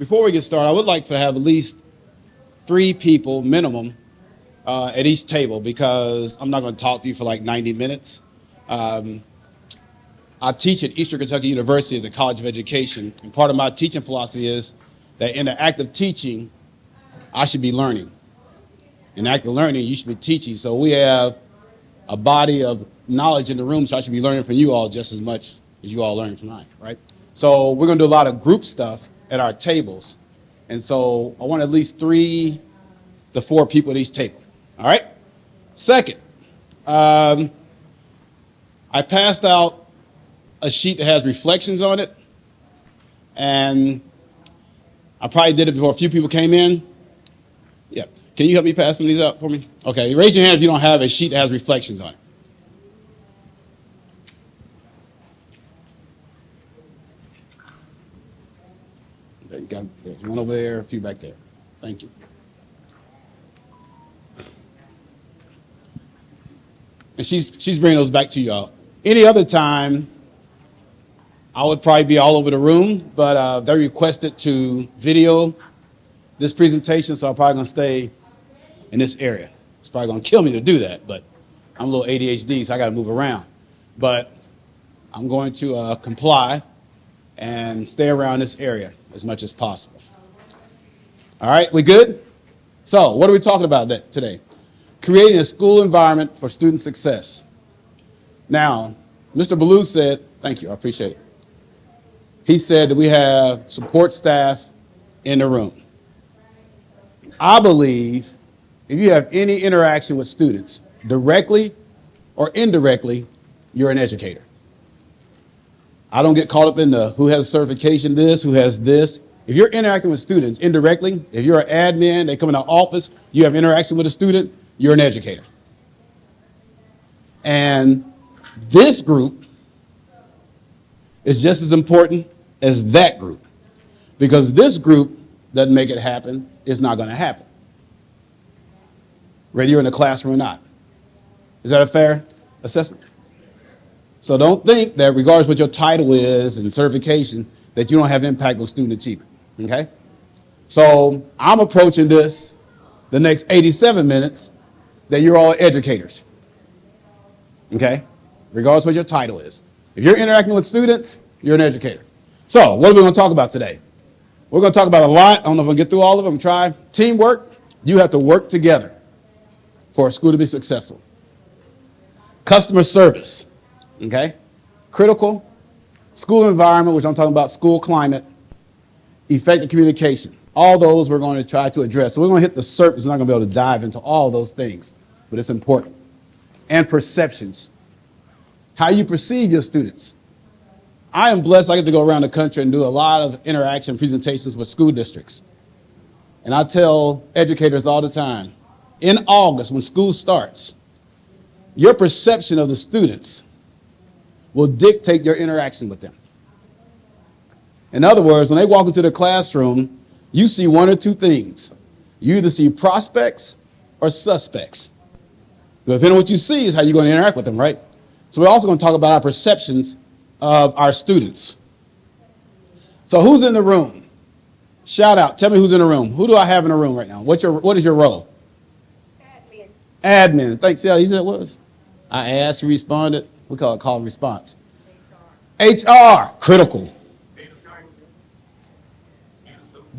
before we get started, I would like to have at least 3 people minimum at each table, because I'm not going to talk to you for like 90 minutes. I teach at Eastern Kentucky University at the College of Education, and part of my teaching philosophy is that in the act of teaching, I should be learning. In the act of learning, you should be teaching. So we have a body of knowledge in the room, so I should be learning from you all just as much as you all learning from mine, right? So we're going to do a lot of group stuff at our tables. And so I want at least 3 to 4 people at each table. All right? Second, I passed out a sheet that has reflections on it. And I probably did it before a few people came in. Yeah. Can you help me pass some of these out for me? Okay. Raise your hand if you don't have a sheet that has reflections on it. Okay, there's one over there, a few back there. Thank you. And she's bringing those back to y'all. Any other time, I would probably be all over the room, but they requested to video this presentation, so I'm probably going to stay in this area. It's probably going to kill me to do that, but I'm a little ADHD, so I got to move around. But I'm going to comply and stay around this area as much as possible. All right, we good? So what are we talking about today? Creating a school environment for student success. Now, Mr. Ballou said, thank you, I appreciate it. He said that we have support staff in the room. I believe if you have any interaction with students, directly or indirectly, you're an educator. I don't get caught up in the who has certification this, who has this. If you're interacting with students indirectly, if you're an admin, they come in the office, you have interaction with a student, you're an educator. And this group is just as important as that group, because this group doesn't make it happen, it's not going to happen, whether you're in the classroom or not. Is that a fair assessment? So don't think that regardless what your title is and certification, that you don't have impact on student achievement, okay? So I'm approaching this, the next 87 minutes, that you're all educators, okay? Regardless what your title is. If you're interacting with students, you're an educator. So what are we going to talk about today? We're going to talk about a lot. I don't know if I'll get through all of them. Try teamwork. You have to work together for a school to be successful. Customer service. Okay? Critical. School environment, which I'm talking about, school climate. Effective communication. All those we're going to try to address. So we're going to hit the surface. We're not going to be able to dive into all those things, but it's important. And perceptions. How you perceive your students. I am blessed. I get to go around the country and do a lot of interaction presentations with school districts. And I tell educators all the time, in August, when school starts, your perception of the students will dictate your interaction with them. In other words, when they walk into the classroom, you see one or two things. You either see prospects or suspects. But depending on what you see is how you're going to interact with them, right? So we're also going to talk about our perceptions of our students. So who's in the room? Shout out. Tell me who's in the room. Who do I have in the room right now? What is your role? Admin. Admin. Thanks. Yeah, he said it was. I asked, you responded. We call it call and response. HR. Critical.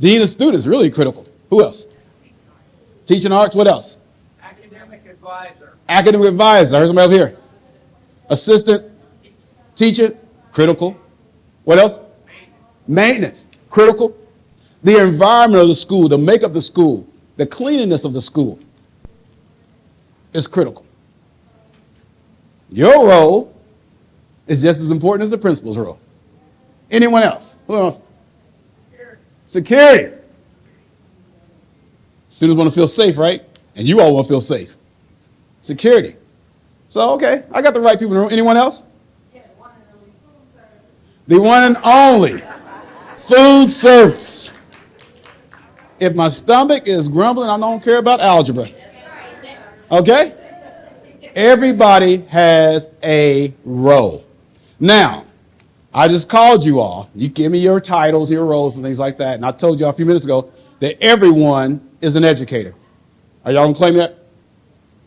Dean of students. Really critical. Who else? Teaching arts. What else? Academic advisor. Academic advisor. There's somebody over here. Assistant. Teacher. Critical. What else? Maintenance. Critical. The environment of the school, the makeup of the school, the cleanliness of the school is critical. Your role is just as important as the principal's role. Anyone else? Who else? Security. Students want to feel safe, right? And you all want to feel safe. Security. So, okay, I got the right people in the room. Anyone else? The one and only food service. If my stomach is grumbling, I don't care about algebra. Okay? Everybody has a role. Now, I just called you all. You give me your titles, your roles, and things like that. And I told you a few minutes ago that everyone is an educator. Are y'all going to claim that?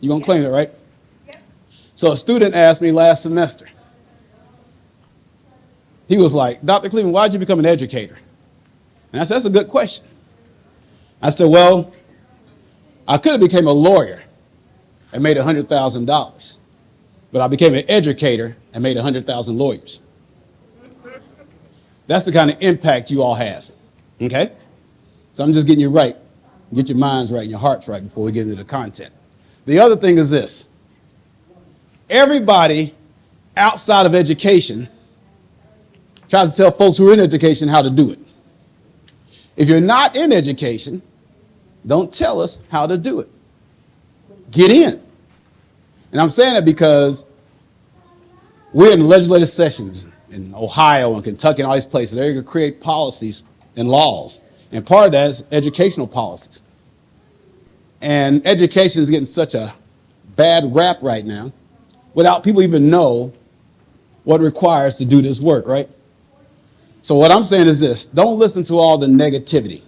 You're going to claim that, right? Yep. So a student asked me last semester. He was like, Dr. Cleveland, why did you become an educator? And I said, that's a good question. I said, well, I could have become a lawyer and made $100,000. But I became an educator and made 100,000 lawyers. That's the kind of impact you all have. Okay? So I'm just getting you right. Get your minds right and your hearts right before we get into the content. The other thing is this. Everybody outside of education tries to tell folks who are in education how to do it. If you're not in education, don't tell us how to do it. Get in. And I'm saying that because we're in legislative sessions in Ohio and Kentucky and all these places. They're going to create policies and laws. And part of that is educational policies. And education is getting such a bad rap right now without people even know what it requires to do this work, right? So what I'm saying is this. Don't listen to all the negativity.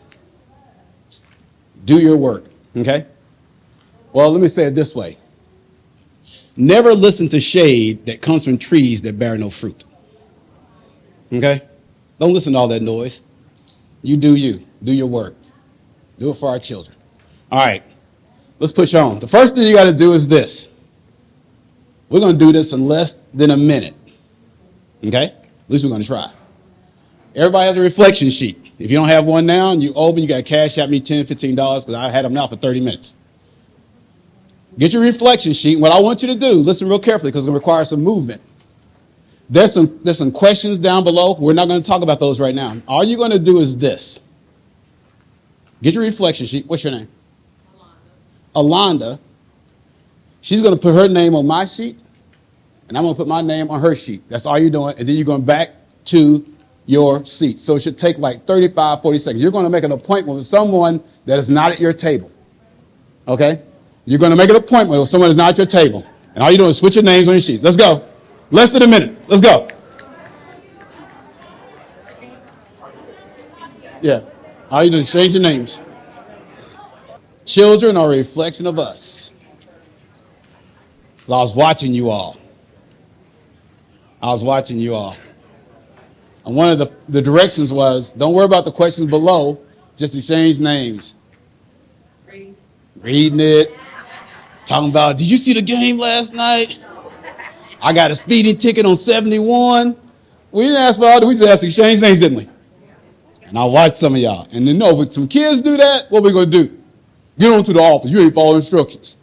Do your work, okay? Well, let me say it this way. Never listen to shade that comes from trees that bear no fruit. Okay? Don't listen to all that noise. You. Do your work. Do it for our children. All right. Let's push on. The first thing you got to do is this. We're going to do this in less than a minute. Okay? At least we're going to try. Everybody has a reflection sheet. If you don't have one now and you open, you got to cash out me $10, $15 because I had them now for 30 minutes. Get your reflection sheet. What I want you to do, listen real carefully because it's going to require some movement. There's some questions down below. We're not going to talk about those right now. All you're going to do is this. Get your reflection sheet. What's your name? Alonda. She's going to put her name on my sheet, and I'm going to put my name on her sheet. That's all you're doing. And then you're going back to your seat. So it should take like 35, 40 seconds. You're going to make an appointment with someone that is not at your table. Okay? You're going to make an appointment with someone that's not at your table. And all you're doing is switch your names on your sheet. Let's go. Less than a minute. Let's go. Yeah. All you do is change your names. Children are a reflection of us. I was watching you all. And one of the directions was, don't worry about the questions below, just exchange names. Reading it. Talking about, did you see the game last night? I got a speeding ticket on 71. We didn't ask for all that. We just asked to exchange names, didn't we? And I watched some of y'all. And then, if some kids do that, what are we going to do? Get on to the office. You ain't following instructions.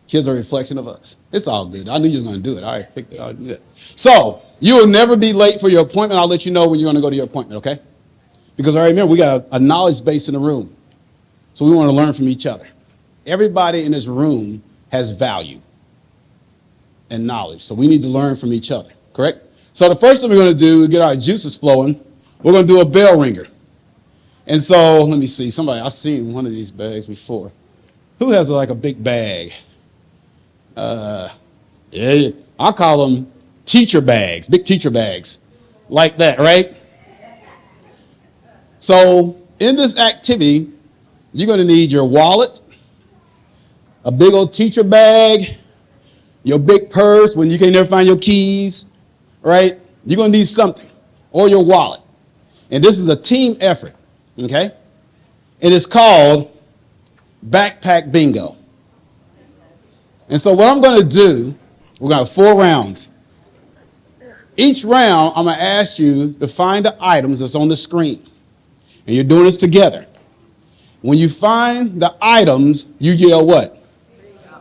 Kids are a reflection of us. It's all good. I knew you were going to do it. I picked it out. So, you will never be late for your appointment. I'll let you know when you're going to go to your appointment, okay? Because I remember we got a knowledge base in the room. So we want to learn from each other. Everybody in this room has value and knowledge. So we need to learn from each other, correct? So the first thing we're going to do to get our juices flowing, we're going to do a bell ringer. And so, let me see. I've seen one of these bags before. Who has like a big bag? Yeah, I call them teacher bags, big teacher bags. Like that, right? So, in this activity, you're going to need your wallet, a big old teacher bag, your big purse when you can never find your keys, right? You're going to need something, or your wallet. And this is a team effort, okay? And it's called Backpack Bingo. And so what I'm going to do, we're going to have 4 rounds. Each round, I'm going to ask you to find the items that's on the screen. And you're doing this together. When you find the items, you yell what?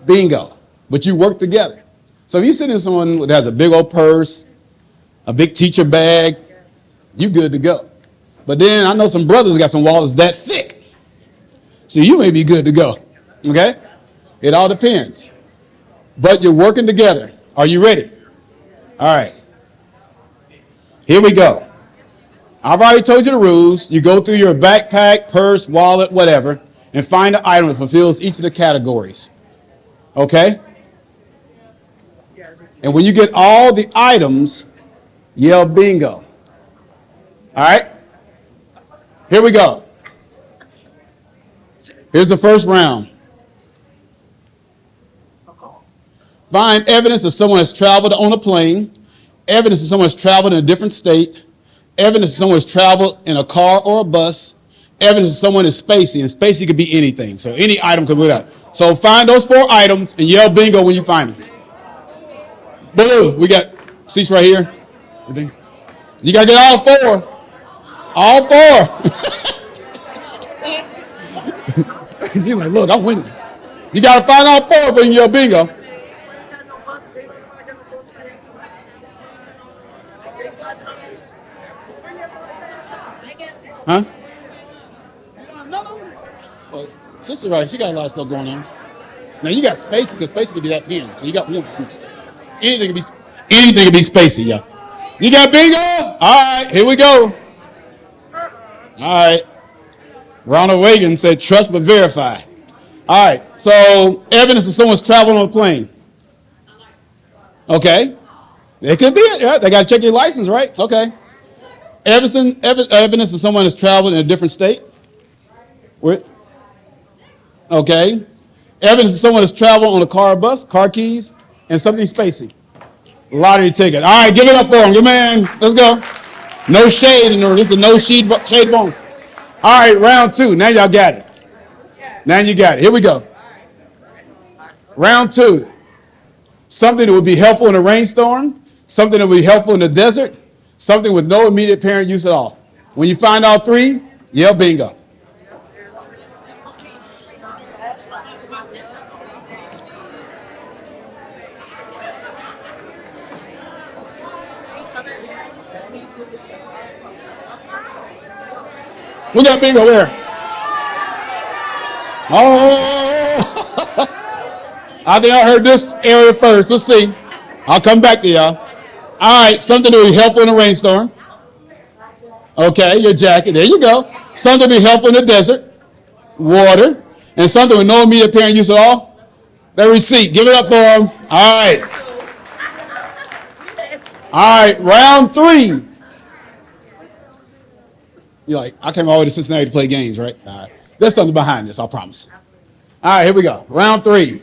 Bingo. But you work together. So if you sit in someone that has a big old purse, a big teacher bag, you good to go. But then I know some brothers got some wallets that thick. So you may be good to go. Okay? It all depends. But you're working together. Are you ready? All right. Here we go. I've already told you the rules. You go through your backpack, purse, wallet, whatever, and find the item that fulfills each of the categories. Okay? And when you get all the items, Yell bingo. All right? Here we go. Here's the first round. Find evidence that someone has traveled on a plane, evidence that someone has traveled in a different state, evidence that someone has traveled in a car or a bus, evidence that someone is spacey, and spacey could be anything. So any item could be that. So find those 4 items and yell bingo when you find them. Blue, we got seats right here. You got to get all 4. All 4. She's like, look, I'm winning. You got to find all 4 before you yell bingo. Huh? No. Well, sister, right? She got a lot of stuff going on. Now you got Spacey, because Spacey could be that pen. So you got one boost. Anything can be Spacey, yeah. You got bingo? All right, here we go. All right. Ronald Reagan said, "Trust but verify." All right. So evidence that someone's traveling on a plane. Okay. It could be it. Yeah, they got to check your license, right? Okay. Evidence that someone has traveled in a different state. Okay. Evidence that someone has traveled on a car or bus, car keys, and something spacey. Lottery ticket. All right, give it up for him. Good man. Let's go. No shade in there. This is a no shade bone. All right, round 2. Now y'all got it. Now you got it. Here we go. Round 2. Something that would be helpful in a rainstorm. Something that would be helpful in the desert. Something with no immediate apparent use at all. When you find all 3, yell bingo. We got bingo there. Oh, I think I heard this area first. Let's see. I'll come back to y'all. All right, something that will be helpful in a rainstorm. Okay, your jacket. There you go. Something to be helpful in the desert. Water. And something with no immediate apparent use at all. That receipt. Give it up for them. All right. All right, round 3. You're like, I came all the way to Cincinnati to play games, right? All right. There's something behind this, I promise. All right, here we go. Round 3.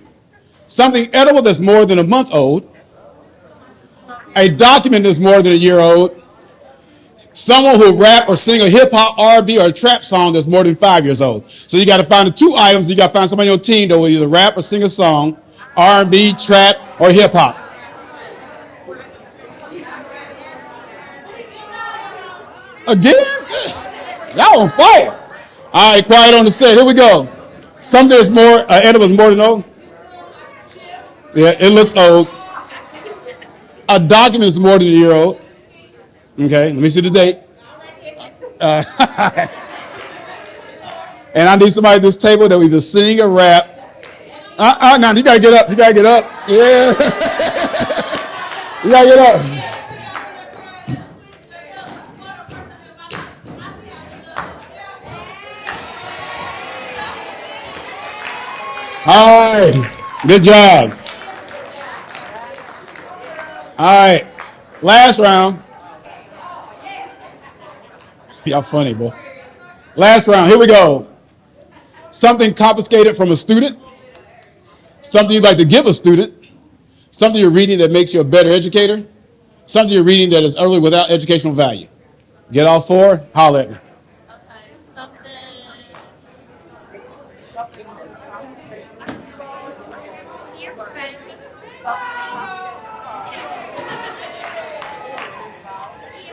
Something edible that's more than a month old. A document that's more than a year old. Someone who rap or sing a hip-hop, R&B, or a trap song that's more than 5 years old. So you got to find the 2 items. You got to find somebody on your team that will either rap or sing a song, R&B, trap, or hip-hop. Again? Y'all on fire. All right, quiet on the set. Here we go. Something that's more, edible is more than old. Yeah, it looks old. A document is more than a year old. Okay, let me see the date. And I need somebody at this table that will either sing or rap. Now you gotta get up. You gotta get up. Yeah. You gotta get up. All right, good job. All right, last round. Y'all funny, boy. Last round, here we go. Something confiscated from a student. Something you'd like to give a student. Something you're reading that makes you a better educator. Something you're reading that is utterly without educational value. Get all 4? Holler at me.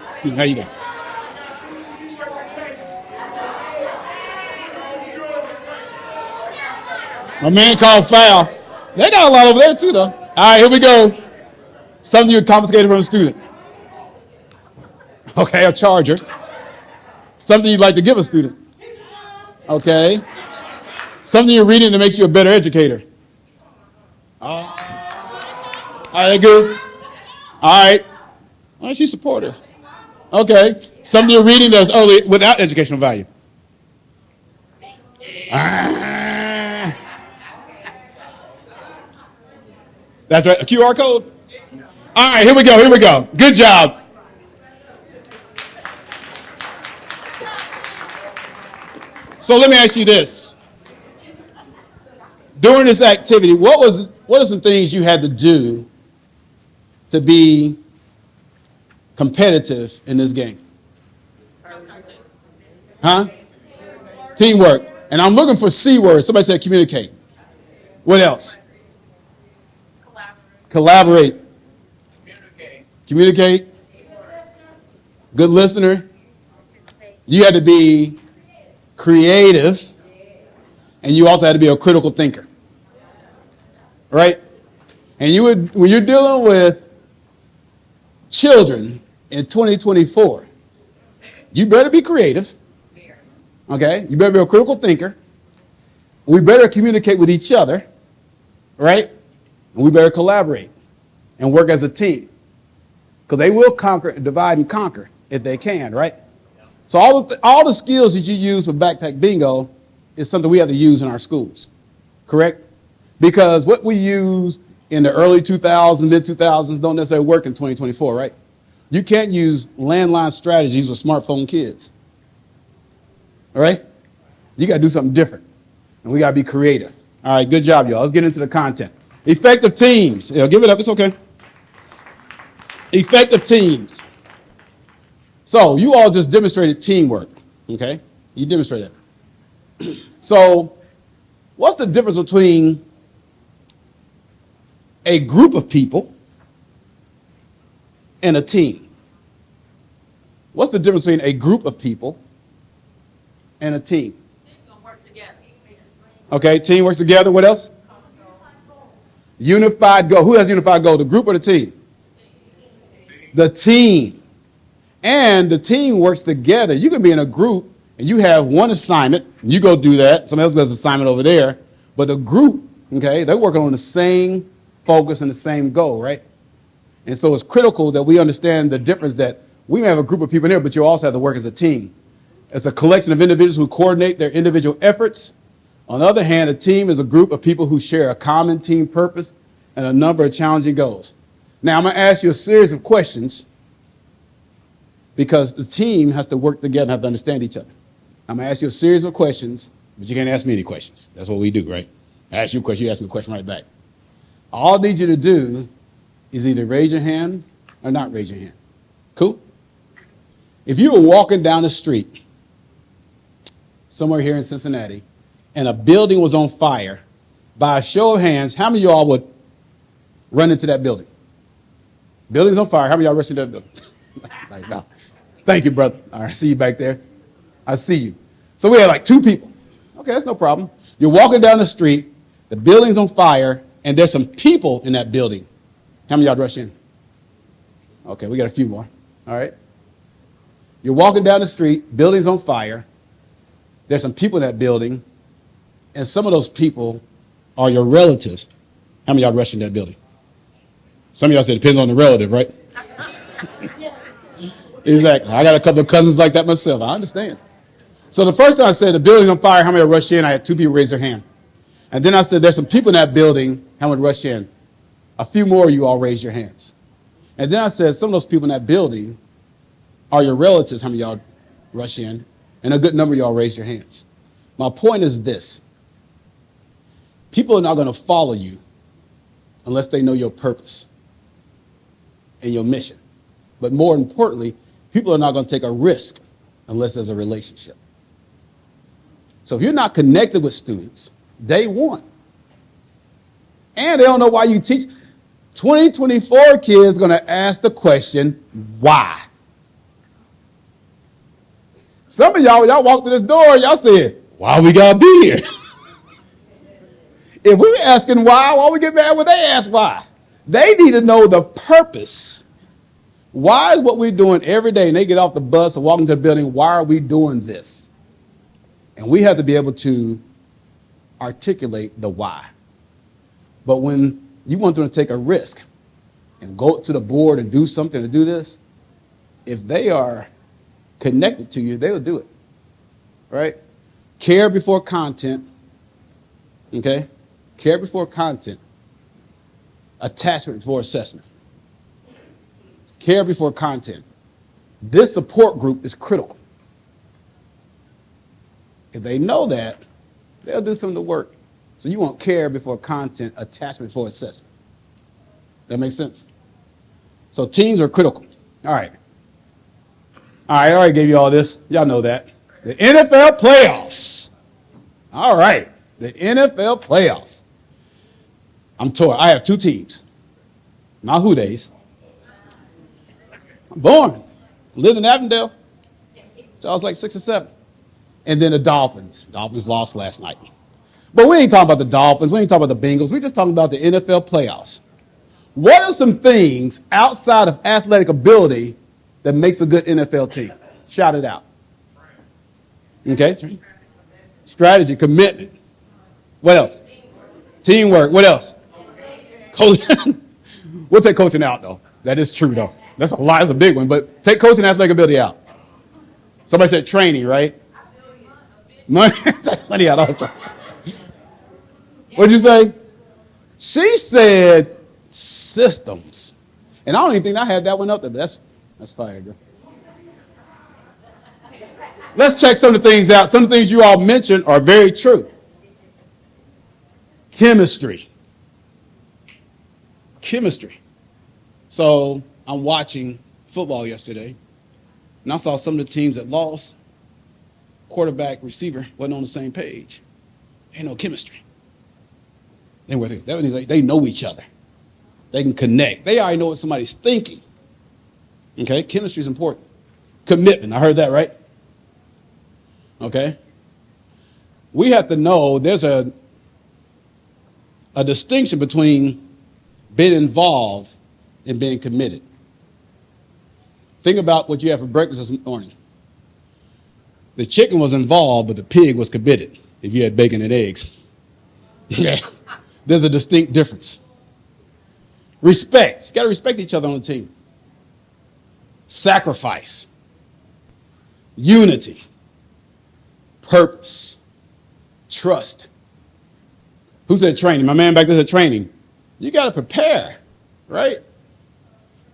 Excuse me, how you doing? My man called foul. They got a lot over there too, though. All right, here we go. Something you confiscated from a student. Okay, a charger. Something you'd like to give a student. Okay. Something you're reading that makes you a better educator. All right, good. All right. Why is she supportive? Okay. Something you're reading that's early without educational value. That's right. A QR code. All right, here we go. Good job. So let me ask you this. During this activity, what are some things you had to do to be competitive in this game? Huh? Teamwork. And I'm looking for C words. Somebody said communicate. What else? Collaborate. Communicate. Good listener. You had to be creative. And you also had to be a critical thinker. Right? And when you're dealing with children in 2024, you better be creative. Okay? You better be a critical thinker. We better communicate with each other. Right? And we better collaborate and work as a team. Because they will divide and conquer if they can, right? So all the skills that you use for Backpack Bingo is something we have to use in our schools. Correct? Because what we use in the early 2000s, mid-2000s don't necessarily work in 2024, right? You can't use landline strategies with smartphone kids. All right? You got to do something different. And we got to be creative. All right, good job, y'all. Let's get into the content. Effective teams. Yeah, give it up. It's okay. Effective teams. So you all just demonstrated teamwork. Okay? You demonstrated it. So what's the difference between a group of people and a team? What's the difference between a group of people and a team? Okay, team works together. What else? Unified goal. Who has unified goal? The group or the team? The team. And the team works together. You can be in a group and you have one assignment. And you go do that. Somebody else does assignment over there. But the group, okay, they're working on the same focus and the same goal, right? And so it's critical that we understand the difference that we may have a group of people in there, but you also have to work as a team. It's a collection of individuals who coordinate their individual efforts. On the other hand, a team is a group of people who share a common team purpose and a number of challenging goals. Now, I'm going to ask you a series of questions because the team has to work together and have to understand each other. I'm going to ask you a series of questions, but you can't ask me any questions. That's what we do, right? I ask you a question, you ask me a question right back. All I need you to do is either raise your hand or not raise your hand. Cool? If you were walking down the street somewhere here in Cincinnati and a building was on fire, by a show of hands, how many of y'all would run into that building? Building's on fire. How many of y'all rush into that building? Like, no. Thank you, brother. All right, I see you back there. I see you. So we had like two people. Okay, that's no problem. You're walking down the street, the building's on fire, and there's some people in that building. How many of y'all rush in? Okay, we got a few more. All right. You're walking down the street, building's on fire, there's some people in that building, and some of those people are your relatives. How many of y'all rush in that building? Some of y'all said it depends on the relative, right? Exactly. I got a couple of cousins like that myself. I understand. So the first time I said the building's on fire, how many rush in? I had two people raise their hand. And then I said there's some people in that building, how many rush in? A few more of you all raised your hands. And then I said some of those people in that building are your relatives, how many of y'all rush in? And a good number of y'all raised your hands. My point is this. People are not going to follow you unless they know your purpose and your mission. But more importantly, people are not going to take a risk unless there's a relationship. So if you're not connected with students, day one, and they don't know why you teach, 2024 kids going to ask the question, why? Some of y'all walked through this door, y'all said, why we got to be here? If we're asking why we get mad when they ask why? They need to know the purpose. Why is what we're doing every day, and they get off the bus or walk into the building, why are we doing this? And we have to be able to articulate the why. But when you want them to take a risk and go to the board and do something to do this, if they are connected to you, they will do it. Right? Care before content. Okay? Care before content. Attachment before assessment. Care before content. This support group is critical. If they know that, they'll do some of the work. So you want care before content, attachment before assessment. That makes sense? So teams are critical. All right. All right, I already gave you all this. Y'all know that. The NFL playoffs. All right. The NFL playoffs. I'm torn. I have two teams. My Who Days. I'm born. Lived in Avondale. So I was like 6 or 7. And then the Dolphins. Dolphins lost last night. But we ain't talking about the Dolphins. We ain't talking about the Bengals. We're just talking about the NFL playoffs. What are some things outside of athletic ability that makes a good NFL team? Shout it out. Okay. Strategy, commitment. What else? Teamwork. What else? Coaching. We'll take coaching out, though. That is true, though. That's a lot. That's a big one. But take coaching and athletic ability out. Somebody said training, right? Money out also. What'd you say? She said systems. And I don't even think I had that one up there, but that's fire, girl. Let's check some of the things out. Some of the things you all mentioned are very true. Chemistry. So I'm watching football yesterday, and I saw some of the teams that lost. Quarterback, receiver wasn't on the same page. Ain't no chemistry. That means they know each other. They can connect. They already know what somebody's thinking. Okay, chemistry is important. Commitment, I heard that, right? Okay. We have to know there's a distinction between being involved and being committed. Think about what you had for breakfast this morning. The chicken was involved, but the pig was committed, if you had bacon and eggs. Okay. There's a distinct difference. Respect. You got to respect each other on the team. Sacrifice. Unity. Purpose. Trust. Who said training? My man back there said training. You got to prepare, right?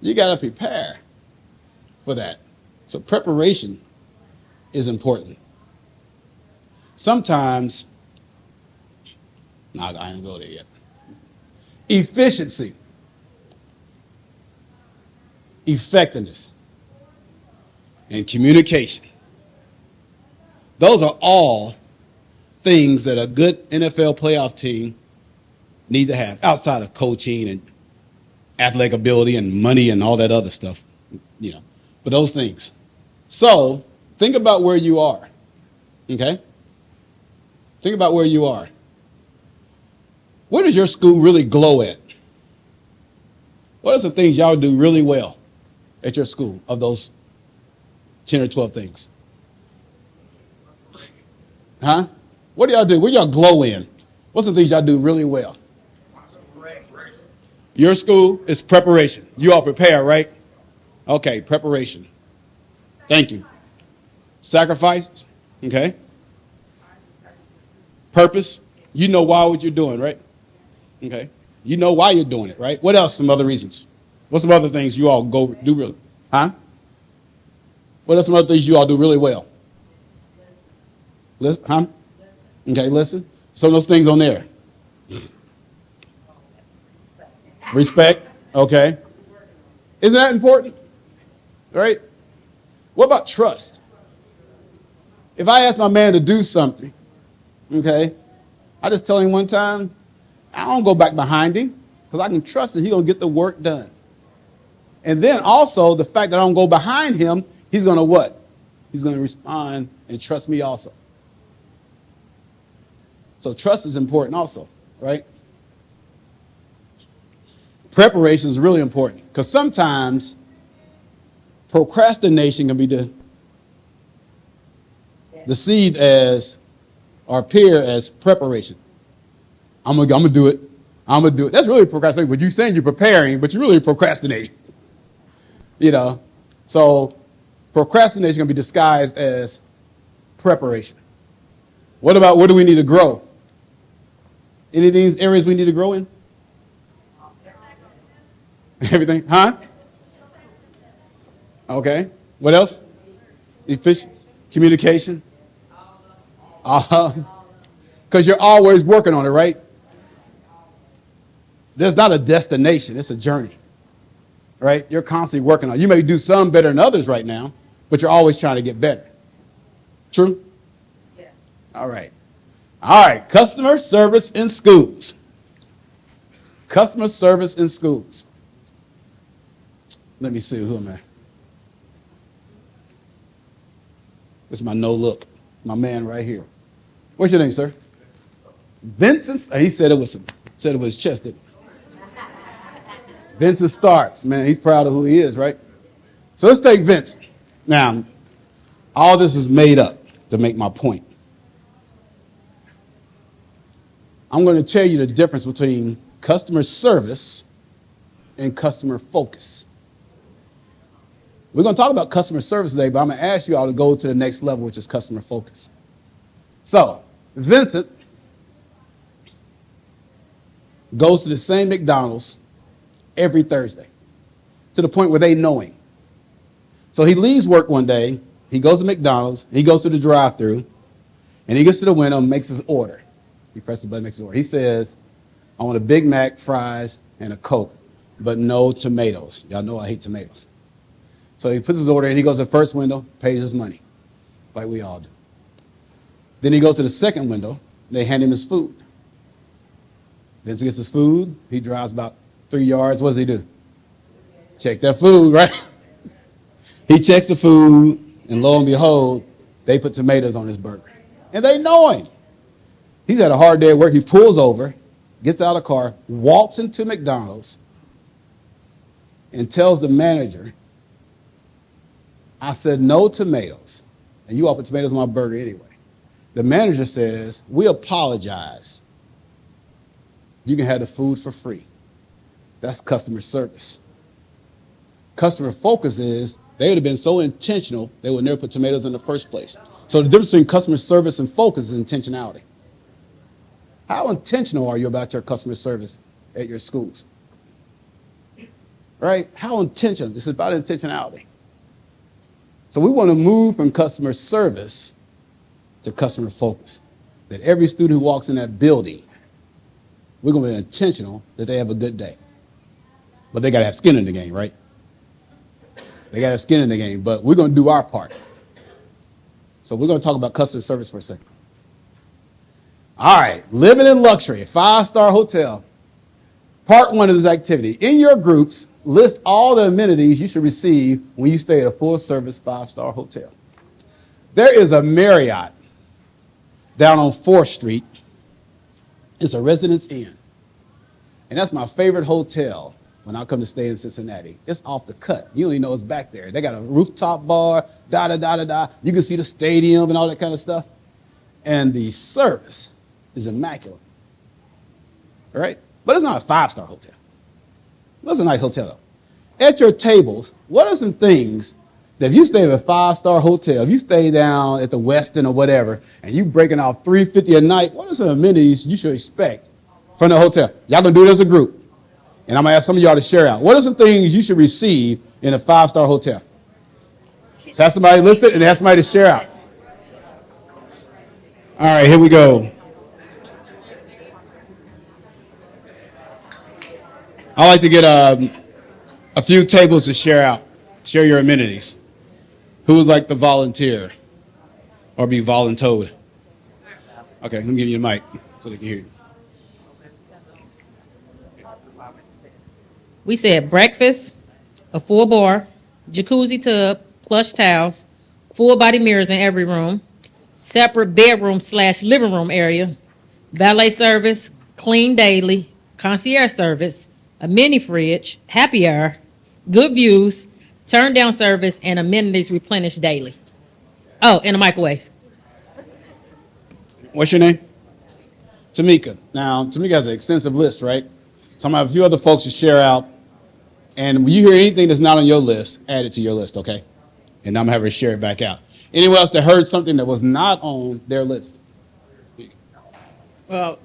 You got to prepare for that. So preparation is important. Sometimes, I ain't go there yet. Efficiency. Effectiveness. And communication. Those are all things that a good NFL playoff team need to have outside of coaching and athletic ability and money and all that other stuff, but those things. So think about where you are, okay? Think about where you are. Where does your school really glow at? What are some things y'all do really well at your school of those 10 or 12 things? Huh? What do y'all do? Where y'all glow in? What's the things y'all do really well? Your school is preparation. You all prepare, right? Okay, preparation. Thank you. Sacrifice, okay? Purpose. You know why what you're doing, right? Okay. You know why you're doing it, right? What else? Some other reasons. What's some other things you all go do really? Huh? What are some other things you all do really well? Listen, huh? Okay, listen. Some of those things on there. Respect. Okay. Isn't that important? Right? What about trust? If I ask my man to do something, okay, I just tell him one time, I don't go back behind him because I can trust that he's going to get the work done. And then also the fact that I don't go behind him, he's going to what? He's going to respond and trust me also. So trust is important also, right? Preparation is really important because sometimes procrastination can be deceived as or appear as preparation. I'm gonna do it. I'm gonna do it. That's really procrastinating. But you're saying you're preparing, but you're really procrastinating. So procrastination can be disguised as preparation. What about where do we need to grow? Any of these areas we need to grow in? Everything? Huh? Okay. What else? Efficient communication. Because you're always working on it, right? There's not a destination, it's a journey, right? You're constantly working on it. You may do some better than others right now, but you're always trying to get better. True? Yes. All right. All right, customer service in schools. Customer service in schools. Let me see, who am I? This is my no look, my man right here. What's your name, sir? Vincent. He said it was his chest, didn't he? Vincent Starks, man, he's proud of who he is, right? So let's take Vincent. Now, all this is made up to make my point. I'm going to tell you the difference between customer service and customer focus. We're going to talk about customer service today, but I'm going to ask you all to go to the next level, which is customer focus. So, Vincent goes to the same McDonald's every Thursday, to the point where they know him. So he leaves work one day, he goes to McDonald's, he goes to the drive-thru, and he gets to the window and makes his order. He presses the button, makes his order. He says, I want a Big Mac, fries, and a Coke, but no tomatoes. Y'all know I hate tomatoes. So he puts his order in, he goes to the first window, pays his money, like we all do. Then he goes to the second window, they hand him his food. Vincent gets his food, he drives about 3 yards, what does he do? Check their food, right? He checks the food, and lo and behold, they put tomatoes on his burger. And they know him. He's had a hard day at work. He pulls over, gets out of the car, walks into McDonald's, and tells the manager, I said no tomatoes, and you all put tomatoes on my burger anyway. The manager says, we apologize. You can have the food for free. That's customer service. Customer focus is they would have been so intentional they would never put tomatoes in the first place. So the difference between customer service and focus is intentionality. How intentional are you about your customer service at your schools? Right? How intentional? It's about intentionality. So we want to move from customer service to customer focus. That every student who walks in that building, we're going to be intentional that they have a good day. But they got to have skin in the game, right? They got to have skin in the game, but we're going to do our part. So we're going to talk about customer service for a second. All right, living in luxury, a 5-star hotel. Part one of this activity. In your groups, list all the amenities you should receive when you stay at a full-service 5-star hotel. There is a Marriott down on 4th Street. It's a Residence Inn. And that's my favorite hotel when I come to stay in Cincinnati. It's off the cut. You don't even know it's back there. They got a rooftop bar, da-da-da-da-da. You can see the stadium and all that kind of stuff. And the service is immaculate. All right? But it's not a 5-star hotel. It's a nice hotel, though. At your tables, what are some things that if you stay at a 5-star hotel, if you stay down at the Westin or whatever, and you breaking off $350 a night, what are some amenities you should expect from the hotel? Y'all going to do it as a group. And I'm going to ask some of y'all to share out. What are some things you should receive in a 5-star hotel? So have somebody list it and ask somebody to share out. All right, here we go. I like to get a few tables to share out. Share your amenities. Who would like to volunteer or be voluntoed? Okay, let me give you the mic so they can hear you. We said breakfast, a full bar, jacuzzi tub, plush towels, full body mirrors in every room, separate bedroom/living room area, valet service, clean daily, concierge service, a mini fridge, happy hour, good views, turn down service, and amenities replenished daily. Oh, and a microwave. What's your name? Tamika. Now, Tamika has an extensive list, right? So I'm going to have a few other folks to share out. And when you hear anything that's not on your list, add it to your list, okay? And I'm going to have her share it back out. Anyone else that heard something that was not on their list? Well,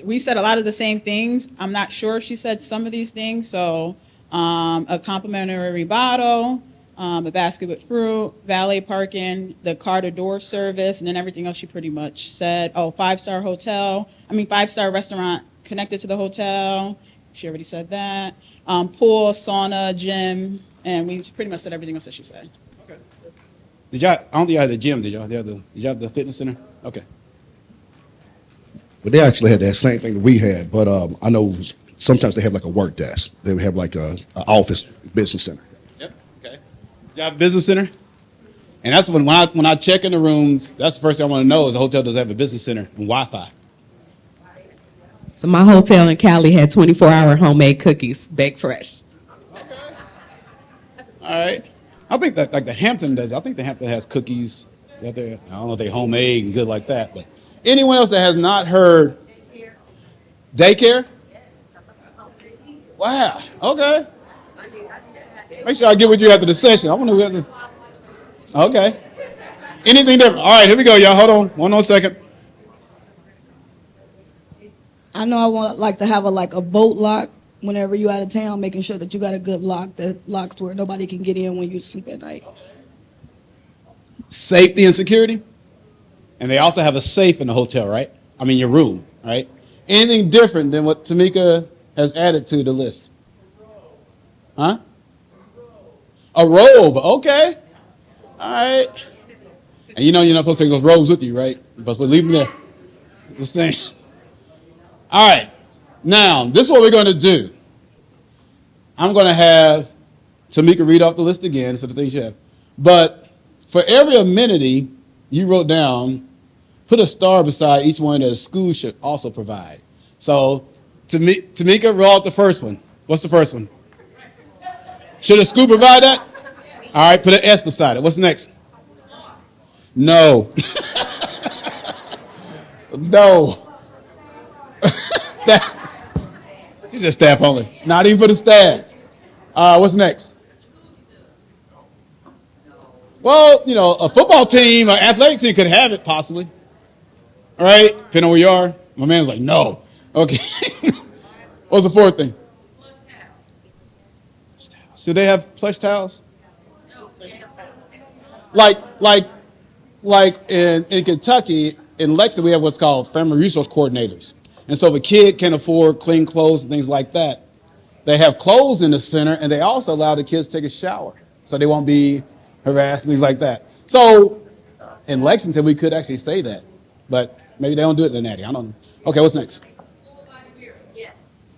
we said a lot of the same things. I'm not sure if she said some of these things. So a complimentary bottle, a basket with fruit, valet parking, the car to door service, and then everything else she pretty much said. Oh, 5-star hotel. 5-star restaurant connected to the hotel. She already said that. Pool, sauna, gym, and we pretty much said everything else that she said. Did y'all? I don't think y'all had the gym. Did y'all? Did y'all have the fitness center? Okay. But they actually had that same thing that we had. But I know sometimes they have like a work desk. They would have like a office business center. Yep. Okay. Did y'all have a business center? And that's when I check in the rooms. That's the first thing I want to know is the hotel does have a business center and Wi-Fi. So my hotel in Cali had 24-hour homemade cookies, baked fresh. All right. I think that like the Hampton does. I think the Hampton has cookies. That they, I don't know if they're homemade and good like that. But anyone else that has not heard daycare? Wow. Okay. Make sure I get with you after the session. I want to know who has the. Okay. Anything different? All right. Here we go, y'all. Hold on. One more second. I know I want like to have a boat lock whenever you're out of town, making sure that you got a good lock that locks where nobody can get in when you sleep at night. Safety and security. And they also have a safe in the hotel, right? Your room, right? Anything different than what Tamika has added to the list? Huh? A robe. Okay. All right. And you're not supposed to take those robes with you, right? You're supposed to leave them there. The same. All right. Now, this is what we're going to do. I'm going to have Tamika read off the list again, so the things you have. But for every amenity you wrote down, put a star beside each one that a school should also provide. So, Tamika, roll out the first one. What's the first one? Should a school provide that? All right, put an S beside it. What's next? No. No. Staff. She said staff only. Not even for the staff. What's next? Well, a football team, an athletic team could have it possibly. All right, depending on where you are. My man's like, no. Okay. What's the fourth thing? Should they have plush towels? Like in Kentucky, in Lexington, we have what's called family resource coordinators. And so if a kid can't afford clean clothes and things like that, they have clothes in the center, and they also allow the kids to take a shower so they won't be harassed and things like that. So in Lexington, we could actually say that, but maybe they don't do it in the Natty. I don't know. Okay, what's next? Full body mirror, yes.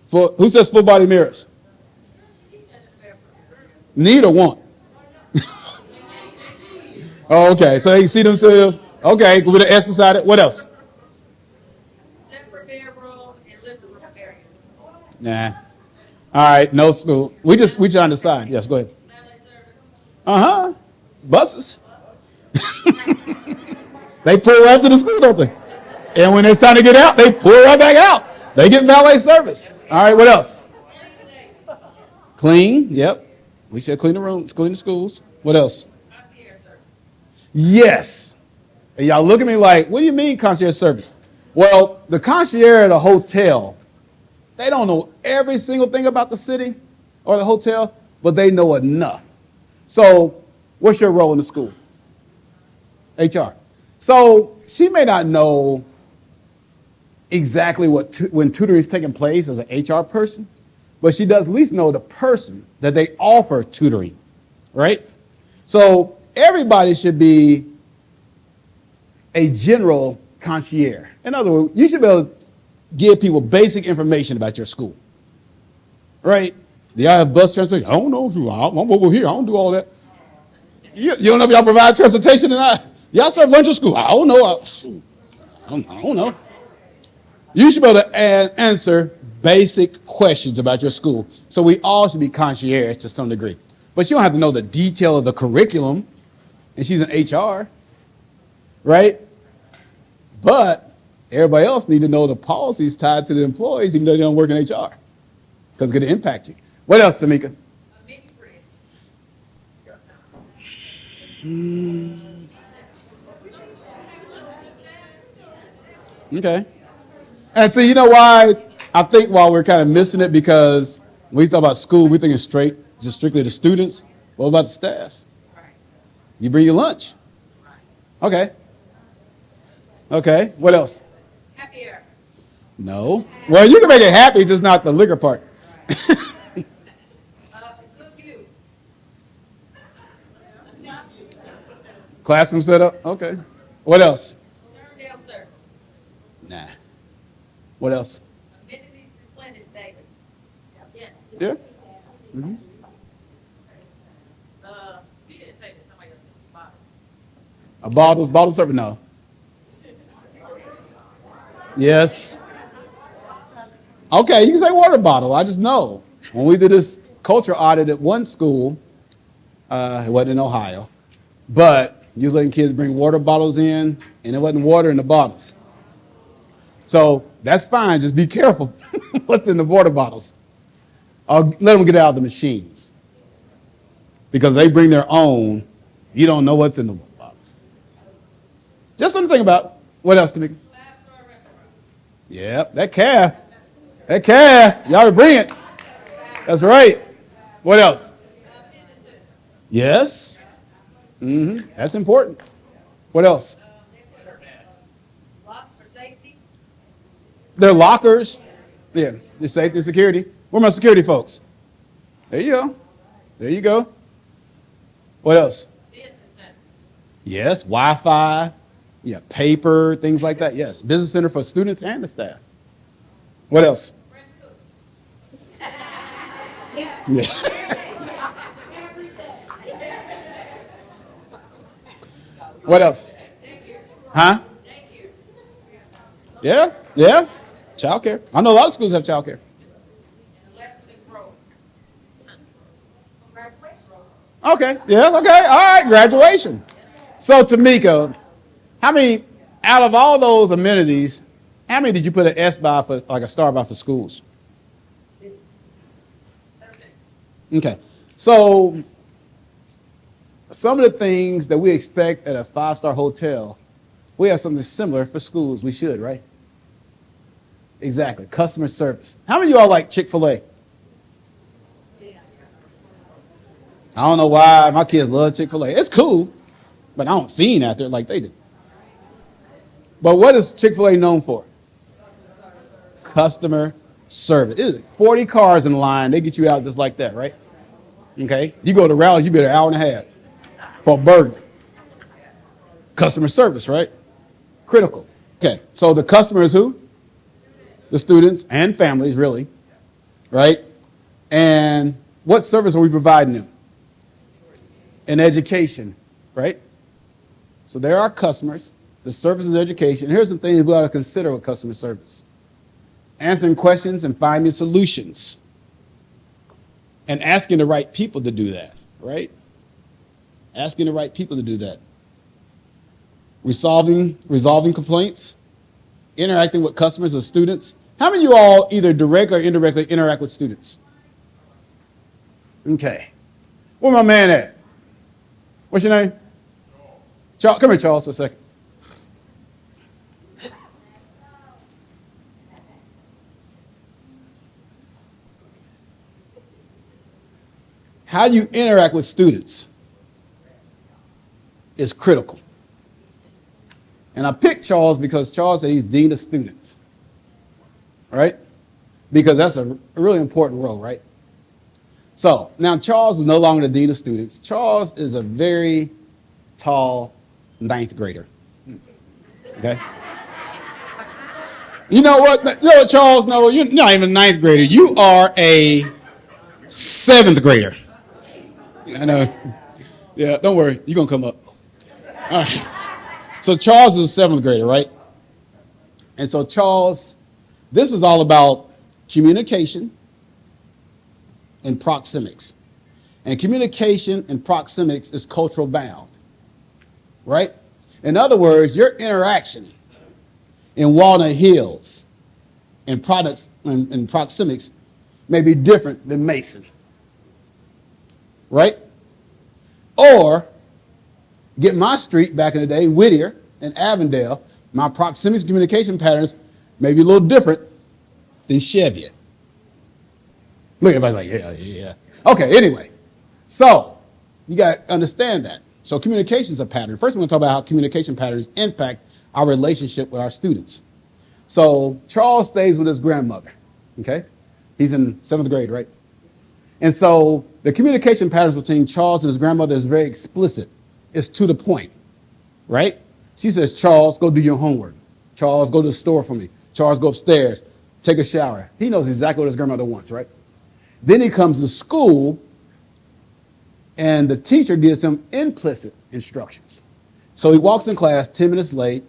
Who says full body mirrors? Need or want? Oh, okay, so they can see themselves. Okay, with an S beside it. What else? Separate bedroom and living room area. Nah. All right, no school. We trying to decide. Yes, go ahead. Uh-huh. Buses. They pull right to the school, don't they? And when it's time to get out, they pull right back out. They get valet service. All right, what else? Clean, yep. We should clean the rooms, clean the schools. What else? Yes. And y'all look at me like, what do you mean concierge service? Well, the concierge at a hotel, they don't know every single thing about the city or the hotel, but they know enough. So what's your role in the school? HR. So she may not know exactly when tutoring is taking place as an HR person, but she does at least know the person that they offer tutoring, right? So everybody should be a general concierge. In other words, you should be able to give people basic information about your school, right? Do y'all have bus transportation? I don't know. I'm over here. I don't do all that. You don't know if y'all provide transportation or not? Y'all serve lunch at school? I don't know. I don't know. You should be able to answer basic questions about your school. So we all should be concierge to some degree. But you don't have to know the detail of the curriculum, and she's an HR, right? But everybody else need to know the policies tied to the employees, even though they don't work in HR, because it's going to impact you. What else, Tamika? A mini fridge. Okay. And so you know why I think while we're kind of missing it, because when we talk about school, we think it's just strictly the students. What about the staff? You bring your lunch. Okay. Okay. What else? Happy hour. No. Well, you can make it happy, just not the liquor part. A good view. Classroom setup. Okay. What else? Turn down service. Nah. What else? Amenities replenished daily. Yeah. Yeah. You didn't say that. Somebody else said bottom. A bottle service. No. Yes. Okay, you can say water bottle. I just know when we did this culture audit at one school, it wasn't in Ohio, but you letting kids bring water bottles in, and it wasn't water in the bottles. So that's fine. Just be careful what's in the water bottles. Or let them get out of the machines because they bring their own. You don't know what's in the bottles. Just something to think about. What else, Tamika? Five-star restaurant. Yep, that calf. That calf. Y'all bring it. That's right. What else? Business center. Yes. That's important. What else? Lock for safety. Their lockers. Yeah, the safety and security. Where are my security folks? There you go. There you go. What else? Business center. Yes, Wi-Fi. Yeah, paper, things like that. Yes, business center for students and the staff. What else? Fresh cook. Yeah. What else? Huh? Yeah, yeah. Child care. I know a lot of schools have child care. And lesson and growth. Graduation. Okay, yeah, okay. All right, graduation. So, Tamika, how many, out of all those amenities, how many did you put an S by for, like a star by for schools? Okay. So, some of the things that we expect at a five-star hotel, we have something similar for schools. We should, right? Exactly. Customer service. How many of y'all like Chick-fil-A? I don't know why my kids love Chick-fil-A. It's cool, but I don't fiend out there like they do. But what is Chick-fil-A known for? Customer service. It is 40 cars in line. They get you out just like that, right? Okay. You go to Rally's, you be there an hour and a half for a burger. Customer service, right? Critical. Okay. So the customer is who? The students and families, really, right? And what service are we providing them? An education, right? So there are customers. The service is education. Here's some things we ought to consider with customer service. Answering questions and finding solutions. And asking the right people to do that, right? Asking the right people to do that. Resolving complaints. Interacting with customers or students. How many of you all either directly or indirectly interact with students? Okay. Where my man at? What's your name? Charles. Come here, Charles, for a second. How you interact with students is critical. And I picked Charles because Charles said he's dean of students, right? Because that's a really important role, right? So now Charles is no longer the dean of students. Charles is a very tall ninth grader. Okay. You know what, Charles? No, you're not even a ninth grader. You are a seventh grader. I know. Yeah, don't worry. You're going to come up. All right. So Charles is a seventh grader, right? And so Charles, this is all about communication and proxemics. And communication and proxemics is cultural bound, right? In other words, your interaction in Walnut Hills and proxemics may be different than Mason, right? Or get my street back in the day, Whittier and Avondale, my proxemics communication patterns may be a little different than Cheviot. Look, everybody's like, yeah. Okay, anyway. So, you got to understand that. So communication is a pattern. First, we're going to talk about how communication patterns impact our relationship with our students. So Charles stays with his grandmother, okay? He's in 7th grade, right? And so the communication patterns between Charles and his grandmother is very explicit. It's to the point, right? She says, Charles, go do your homework. Charles, go to the store for me. Charles, go upstairs, take a shower. He knows exactly what his grandmother wants, right? Then he comes to school, and the teacher gives him implicit instructions. So he walks in class 10 minutes late,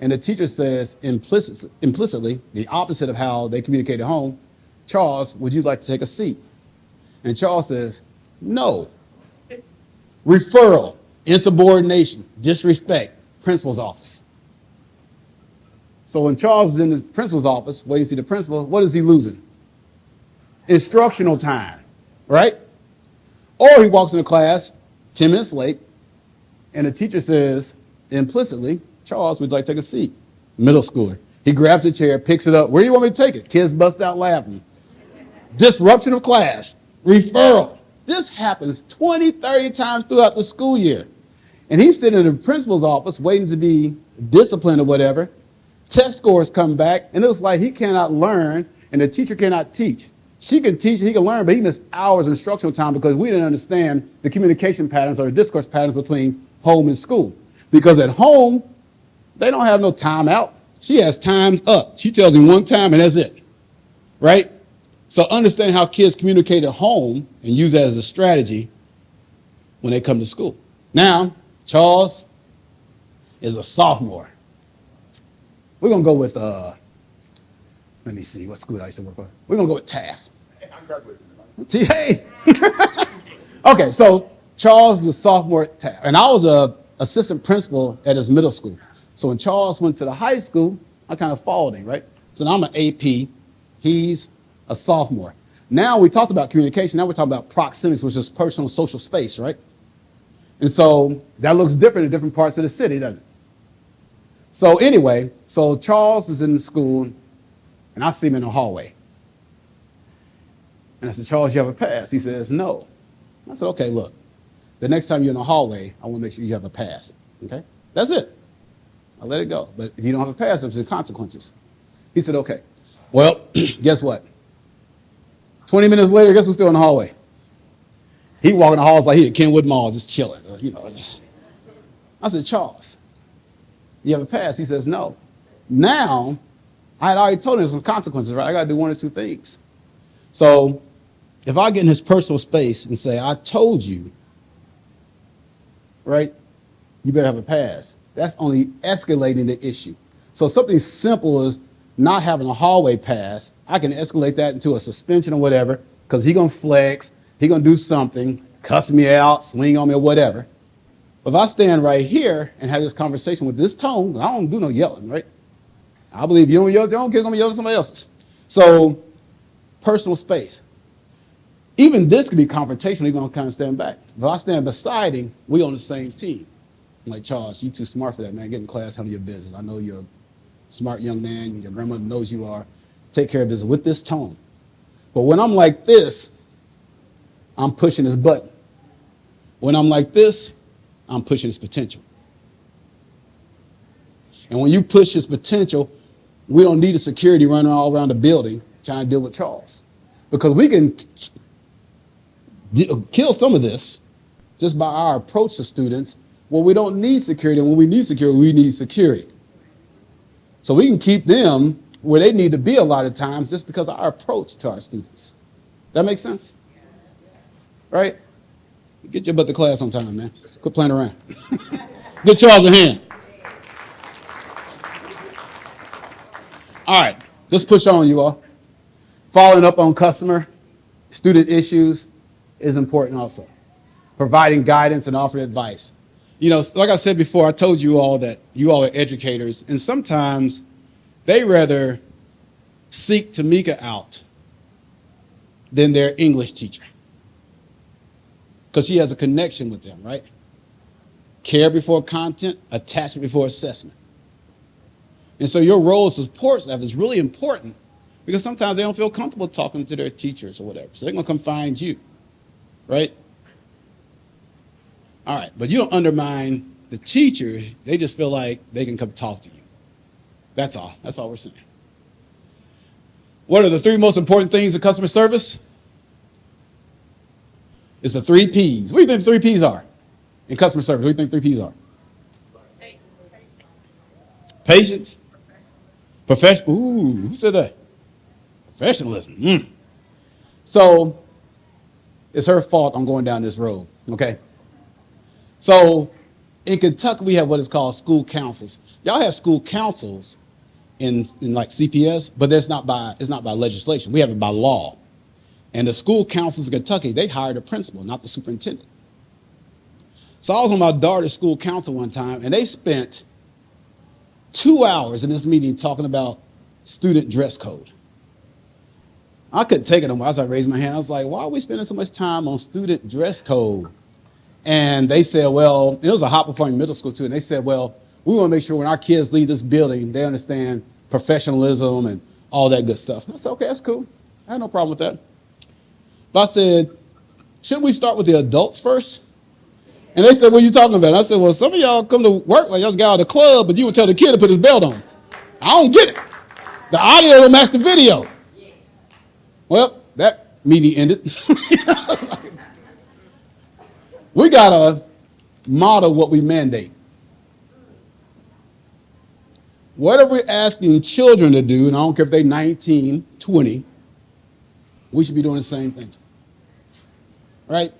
and the teacher says implicitly, the opposite of how they communicate at home, Charles, would you like to take a seat? And Charles says, no. Referral, insubordination, disrespect, principal's office. So when Charles is in the principal's office, waiting to see the principal, what is he losing? Instructional time, right? Or he walks into class 10 minutes late, and the teacher says implicitly, Charles, would you like to take a seat? Middle schooler. He grabs a chair, picks it up. Where do you want me to take it? Kids bust out laughing. Disruption of class. Referral. This happens 20, 30 times throughout the school year. And he's sitting in the principal's office waiting to be disciplined or whatever. Test scores come back, and it looks like he cannot learn, and the teacher cannot teach. She can teach, he can learn, but he missed hours of instructional time because we didn't understand the communication patterns or the discourse patterns between home and school. Because at home, they don't have no time out. She has times up. She tells him one time, and that's it, right? So understand how kids communicate at home and use that as a strategy when they come to school. Now, Charles is a sophomore. We're going to go with, let me see, what school I used to work for. We're going to go with Taft. Hey. Okay, so Charles is a sophomore at Taft. And I was an assistant principal at his middle school. So when Charles went to the high school, I kind of followed him, right? So now I'm an AP. He's a sophomore. Now we talked about communication. Now we're talking about proximity, which is personal social space, right? And so that looks different in different parts of the city, doesn't it? So anyway, so Charles is in the school, and I see him in the hallway. And I said, Charles, you have a pass? He says, no. I said, okay, look, the next time you're in the hallway, I want to make sure you have a pass, okay? That's it. I let it go. But if you don't have a pass, there's the consequences. He said, okay. Well, guess what? 20 minutes later, guess who's still in the hallway? He walking the halls like he at Kenwood Mall, just chilling. You know. I said, Charles, you have a pass? He says, no. Now, I had already told him there's some consequences, right? I got to do one or two things. So if I get in his personal space and say, I told you, right, you better have a pass. That's only escalating the issue. So something simple as not having a hallway pass, I can escalate that into a suspension or whatever, because he's going to flex, he's going to do something, cuss me out, swing on me or whatever. But if I stand right here and have this conversation with this tone, I don't do no yelling, right? I believe you don't yell at your own kids, I'm going to yell at somebody else's. So personal space. Even this could be confrontational, he's going to kind of stand back. If I stand beside him, we're on the same team. I'm like, Charles, you too smart for that, man. Get in class, handle your business. I know you're a smart young man. Your grandmother knows you are. Take care of business with this tone. But when I'm like this, I'm pushing his button. When I'm like this, I'm pushing his potential. And when you push his potential, we don't need a security running all around the building trying to deal with Charles. Because we can kill some of this just by our approach to students. Well, we don't need security. And when we need security, we need security. So we can keep them where they need to be a lot of times just because of our approach to our students. That makes sense? Right? Get your butt to class on time, man. Quit playing around. Get Charles a hand. All right, let's push on, you all. Following up on customer, student issues is important also. Providing guidance and offering advice. You know, like I said before, I told you all that you all are educators, and sometimes they rather seek Tamika out than their English teacher. Because she has a connection with them, right? Care before content, attachment before assessment. And so your role as support staff is really important because sometimes they don't feel comfortable talking to their teachers or whatever. So they're going to come find you, right? All right, but you don't undermine the teacher. They just feel like they can come talk to you. That's all. That's all we're saying. What are the three most important things in customer service? It's the three P's. What do you think the three P's are in customer service? What do you think three P's are? Patience. Profession. Ooh, who said that? Professionalism. So it's her fault I'm going down this road, okay? So in Kentucky, we have what is called school councils. Y'all have school councils in like CPS, but it's not by legislation. We have it by law. And the school councils in Kentucky, they hire the principal, not the superintendent. So I was on my daughter's school council one time, and they spent 2 hours in this meeting talking about student dress code. I couldn't take it anymore. I raised my hand. I was like, why are we spending so much time on student dress code? And they said, well, it was a hot performing middle school too. And they said, well, we want to make sure when our kids leave this building, they understand professionalism and all that good stuff. And I said, okay, that's cool. I had no problem with that. But I said, shouldn't we start with the adults first? And they said, what are you talking about? And I said, well, some of y'all come to work like y'all just got out of the club, but you would tell the kid to put his belt on. I don't get it. The audio don't match the video. Well, that meeting ended. We got to model what we mandate. Whatever we're asking children to do, and I don't care if they're 19, 20, we should be doing the same thing. Right?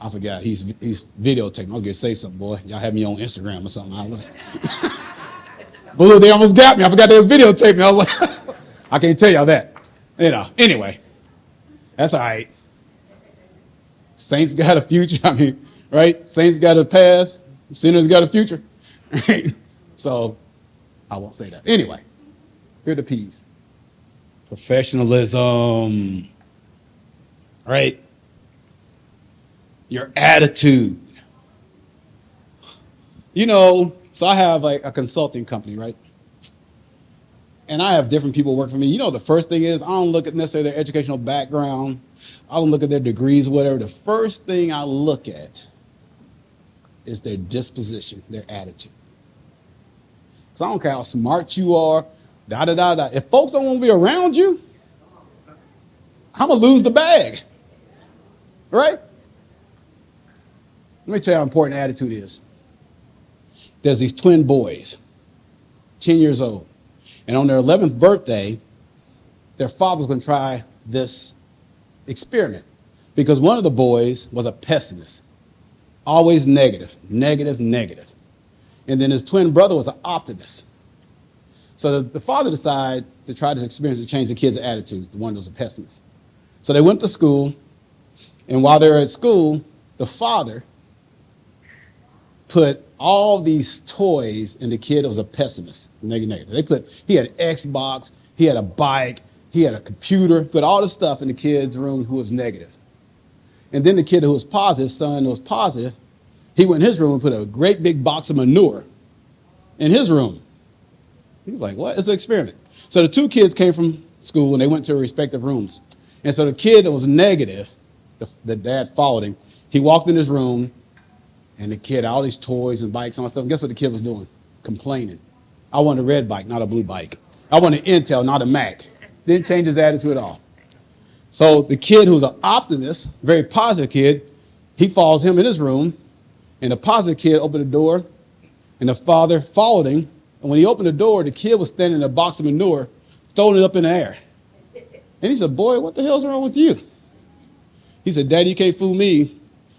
I forgot. He's videotaping. I was going to say something, boy. Y'all have me on Instagram or something. I don't know. But they almost got me. I forgot they was videotaping. I was like, I can't tell y'all that. Anyway, that's all right. Saints got a future. I mean, right? Saints got a past. Sinners got a future. So I won't say that. Anyway, here are the P's. Professionalism. Right? Your attitude. So I have like a consulting company, right? And I have different people work for me. The first thing is I don't look at necessarily their educational background. I don't look at their degrees or whatever. The first thing I look at is their disposition, their attitude. So I don't care how smart you are, da-da-da-da. If folks don't want to be around you, I'm going to lose the bag. Right? Let me tell you how important attitude is. There's these twin boys, 10 years old. And on their 11th birthday, their father's going to try this experiment. Because one of the boys was a pessimist. Always negative, negative, negative. And then his twin brother was an optimist. So the father decided to try this experiment to change the kid's attitude. The one that was a pessimist. So they went to school. And while they were at school, the father put all these toys in the kid that was a pessimist. Negative. He had an Xbox, he had a bike, he had a computer, put all this stuff in the kid's room who was negative. And then the kid who was positive, son who was positive, he went in his room and put a great big box of manure in his room. He was like, what? It's an experiment. So the two kids came from school and they went to their respective rooms. And so the kid that was negative, the dad followed him, he walked in his room and the kid had all these toys and bikes and all that stuff. And guess what the kid was doing? Complaining. I want a red bike, not a blue bike. I want an Intel, not a Mac. Didn't change his attitude at all. So the kid who's an optimist, very positive kid, he follows him in his room. And the positive kid opened the door, and the father followed him. And when he opened the door, the kid was standing in a box of manure, throwing it up in the air. And he said, boy, what the hell's wrong with you? He said, Daddy, you can't fool me.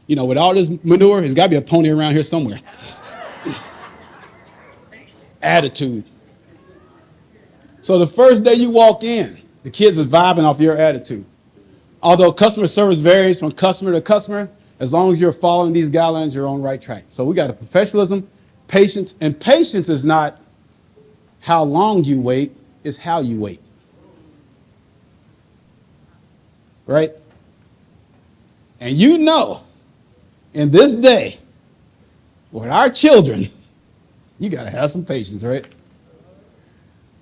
With all this manure, there's got to be a pony around here somewhere. Attitude. So the first day you walk in, the kids is vibing off your attitude. Although customer service varies from customer to customer, as long as you're following these guidelines, you're on the right track. So we got a professionalism, patience, and patience is not how long you wait, it's how you wait. Right? And in this day, with our children, you got to have some patience, right?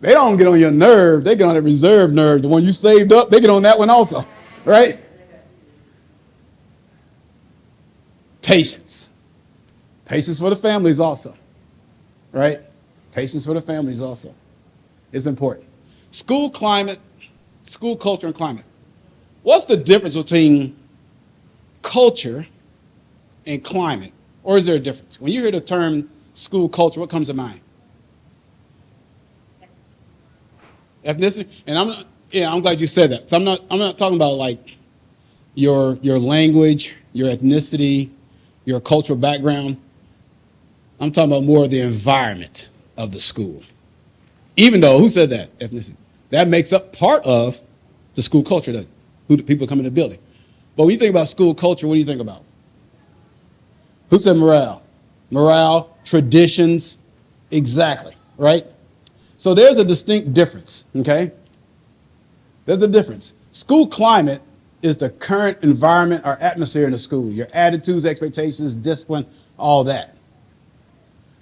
They don't get on your nerve. They get on that reserve nerve. The one you saved up, they get on that one also, right? patience. Patience for the families also, right? Patience for the families also. It's important. School climate, school culture and climate. What's the difference between culture and climate? Or is there a difference? When you hear the term school culture, what comes to mind? Ethnicity? And I'm glad you said that. So I'm not talking about like your language, your ethnicity, your cultural background. I'm talking about more of the environment of the school. Even though, who said that? Ethnicity. That makes up part of the school culture, doesn't it? Who the people come in the building. But when you think about school culture, what do you think about? Who said morale? Morale, traditions, exactly, right? So there's a distinct difference, okay? There's a difference. School climate is the current environment or atmosphere in the school, your attitudes, expectations, discipline, all that.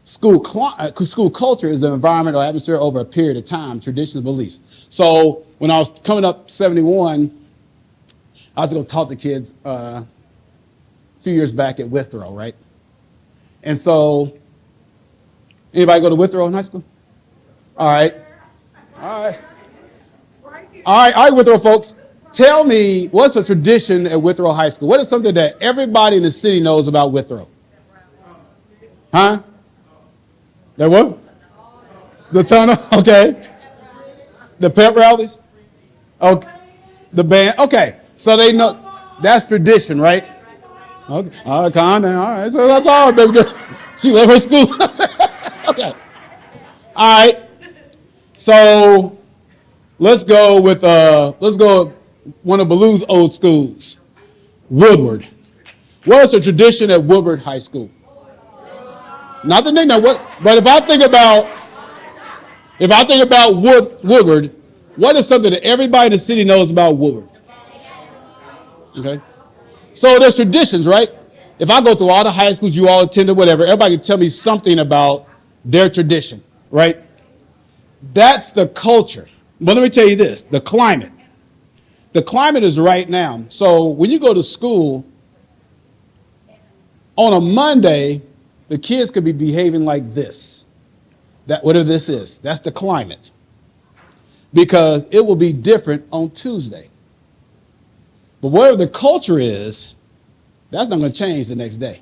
School culture is the environment or atmosphere over a period of time, traditions, beliefs. So when I was coming up 71, I was going to talk to kids a few years back at Withrow, right? And so, anybody go to Withrow in high school? All right. All right. All right, Withrow folks. Tell me, what's a tradition at Withrow High School? What is something that everybody in the city knows about Withrow? Huh? That what? The tunnel? Okay. The pep rallies? Okay. The band? Okay. So they know that's tradition, right? Okay. All right, calm down. All right. So that's all, baby girl. She left her school. Okay. All right. So let's go with one of Baloo's old schools, Woodward. What is the tradition at Woodward High School? Not the nickname, but if I think about Woodward, what is something that everybody in the city knows about Woodward? Okay. So there's traditions, right? If I go through all the high schools you all attended, whatever, everybody can tell me something about their tradition, right? That's the culture. But let me tell you this, the climate. The climate is right now. So when you go to school, on a Monday, the kids could be behaving like this. That whatever this is, that's the climate. Because it will be different on Tuesday. But whatever the culture is, that's not going to change the next day.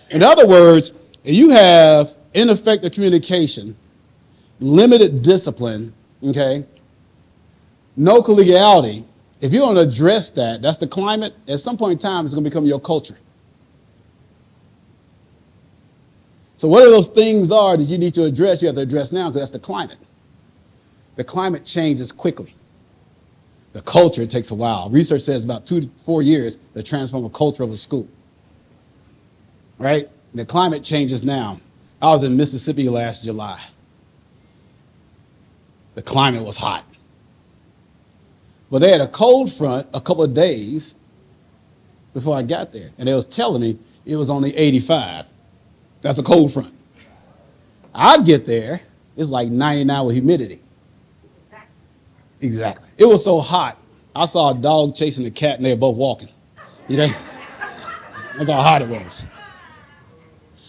In other words, if you have ineffective communication, limited discipline, okay, no collegiality, if you don't address that, that's the climate, at some point in time, it's going to become your culture. So whatever those things are that you need to address, you have to address now because that's the climate. The climate changes quickly. The culture, it takes a while. Research says about 2 to 4 years to transform a culture of a school. Right? The climate changes now. I was in Mississippi last July. The climate was hot. But they had a cold front a couple of days before I got there. And they was telling me it was only 85. That's a cold front. I get there, it's like 99 with humidity. Exactly. It was so hot, I saw a dog chasing a cat and they were both walking. Okay? That's how hot it was.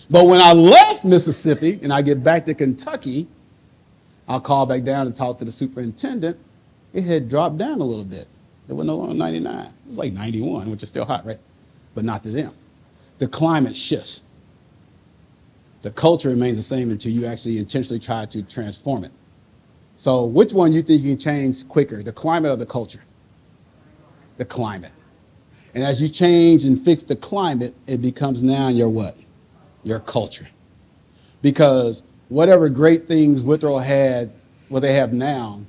But when I left Mississippi and I get back to Kentucky, I'll call back down and talk to the superintendent. It had dropped down a little bit. It was no longer 99. It was like 91, which is still hot, right? But not to them. The climate shifts. The culture remains the same until you actually intentionally try to transform it. So which one you think you can change quicker, the climate or the culture? The climate. And as you change and fix the climate, it becomes now your what? Your culture. Because whatever great things Withrow had, what they have now,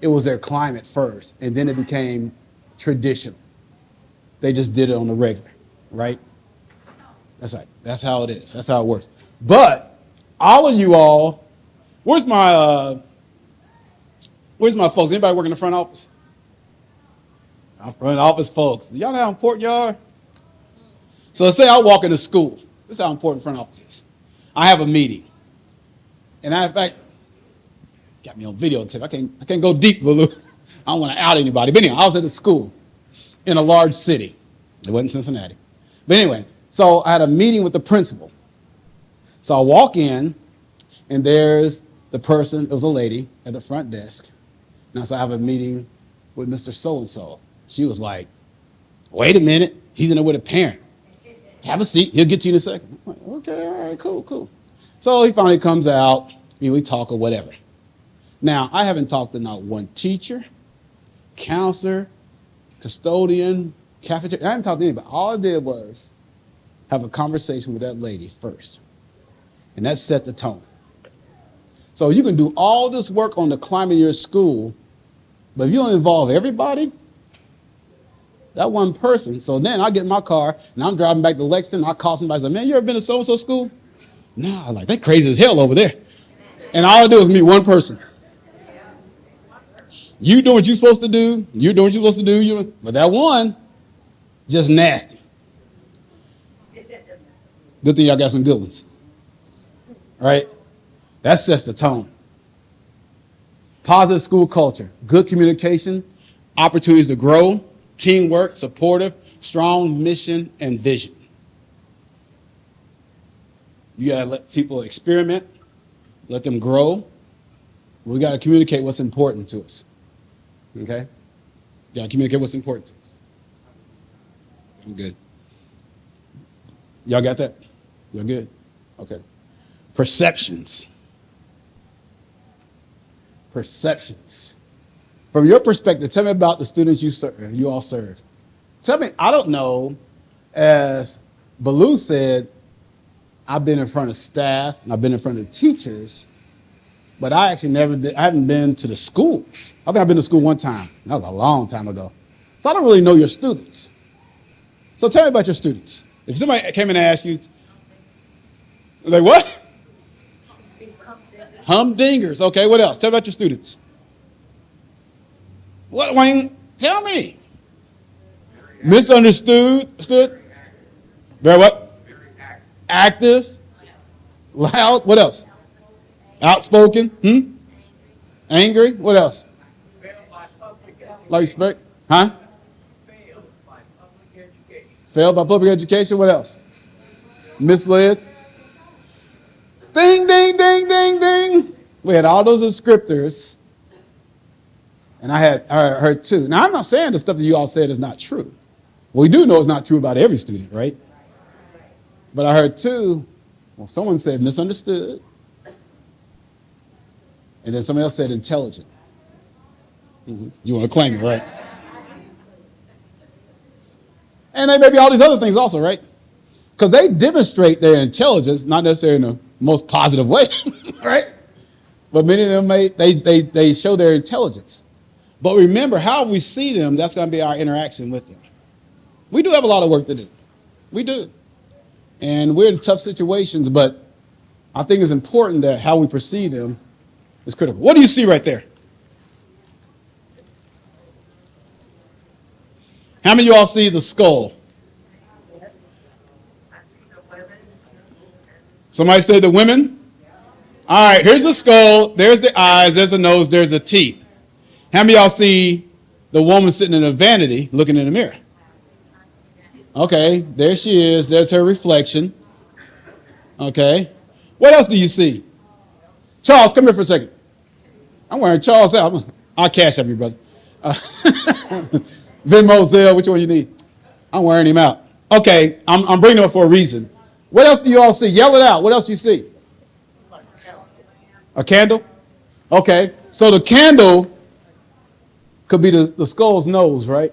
it was their climate first, and then it became traditional. They just did it on the regular, right? That's right. That's how it is. That's how it works. But all of you all, where's my folks? Anybody work in the front office? Our front office folks. Y'all know how important y'all are? So let's say I walk into school. This is how important front office is. I have a meeting. And in fact, got me on videotape. I can't go deep, Baloo. I don't want to out anybody. But anyway, I was at a school in a large city. It wasn't Cincinnati. But anyway, So I had a meeting with the principal. So I walk in, and there's the person, it was a lady at the front desk. And I said, I have a meeting with Mr. So-and-so. She was like, wait a minute, he's in there with a parent. Have a seat, he'll get you in a second. I'm like, okay, all right, cool. So he finally comes out, we talk or whatever. Now, I haven't talked to not one teacher, counselor, custodian, cafeteria. I haven't talked to anybody. All I did was have a conversation with that lady first. And that set the tone. So you can do all this work on the climate of your school, but if you don't involve everybody, that one person. So then I get in my car, and I'm driving back to Lexington, and I call somebody and say, man, you ever been to so-and-so school? No, like, they crazy as hell over there. And all I do is meet one person. You doing what you're supposed to do. You're doing what you're supposed to do. But that one, just nasty. Good thing y'all got some good ones. All right? That sets the tone. Positive school culture, good communication, opportunities to grow, teamwork, supportive, strong mission and vision. You got to let people experiment, let them grow. We got to communicate what's important to us. Okay? You got to communicate what's important to us. I'm good. Y'all got that? You're good? Okay. Perceptions. Perceptions. From your perspective, tell me about the students you all serve. Tell me, I don't know, as Baloo said, I've been in front of staff, and I've been in front of teachers, but I actually I haven't been to the schools. I think I've been to school one time. That was a long time ago. So I don't really know your students. So tell me about your students. If somebody came in and asked you, like what? Humdingers. Okay, what else? Tell me about your students. What, Wayne? Tell me. Misunderstood? Stood? Very what? Active. Loud. What else? Outspoken. Angry. What else? Like respect. Huh? Failed by public education. What else? Misled. Ding, ding, ding, ding, ding. We had all those descriptors, and I heard two. Now, I'm not saying the stuff that you all said is not true. We do know it's not true about every student, right? But I heard two. Well, someone said misunderstood, and then somebody else said intelligent. You want to claim it, right? And they may be all these other things also, right? Because they demonstrate their intelligence, not necessarily in the most positive way, right? But many of them they show their intelligence. But remember, how we see them, that's going to be our interaction with them. We do have a lot of work to do. We do. And we're in tough situations, but I think it's important that how we perceive them is critical. What do you see right there? How many of you all see the skull? Somebody said the women? All right, here's the skull, there's the eyes, there's the nose, there's the teeth. How many of y'all see the woman sitting in a vanity looking in the mirror? Okay, there she is. There's her reflection. Okay. What else do you see? Charles, come here for a second. I'm wearing Charles out. I'll cash up you, brother. Venmo, Zelle, which one you need? I'm wearing him out. Okay, I'm bringing him up for a reason. What else do you all see? Yell it out. What else do you see? A candle? Okay, so the candle could be the skull's nose, right?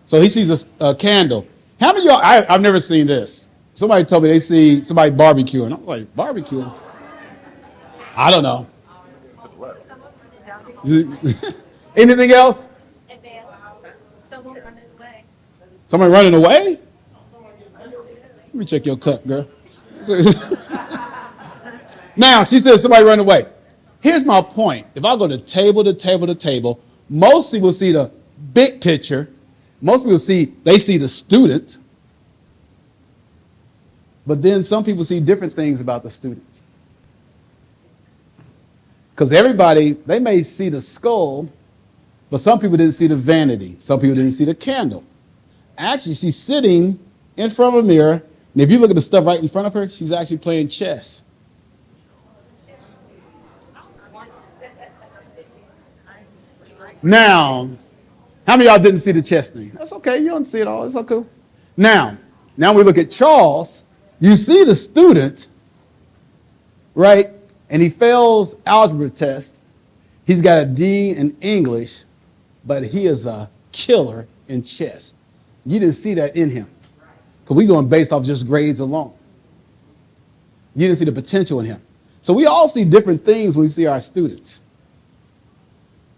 So he sees a candle. How many of y'all, I've never seen this. Somebody told me they see somebody barbecuing. I'm like, barbecuing? I don't know. Anything else? Someone running away. Somebody running away? Let me check your cup, girl. Now, she says somebody running away. Here's my point. If I go to table to table to table, most people see the big picture. Most people see the student. But then some people see different things about the students. Because everybody, they may see the skull, but some people didn't see the vanity. Some people didn't see the candle. Actually, she's sitting in front of a mirror, And if you look at the stuff right in front of her, she's actually playing chess. Now, how many of y'all didn't see the chess thing? That's okay. You don't see it all. It's all cool. Now we look at Charles. You see the student, right? And he fails algebra test. He's got a D in English, but he is a killer in chess. You didn't see that in him. Because we're going based off just grades alone. You didn't see the potential in him. So we all see different things when we see our students.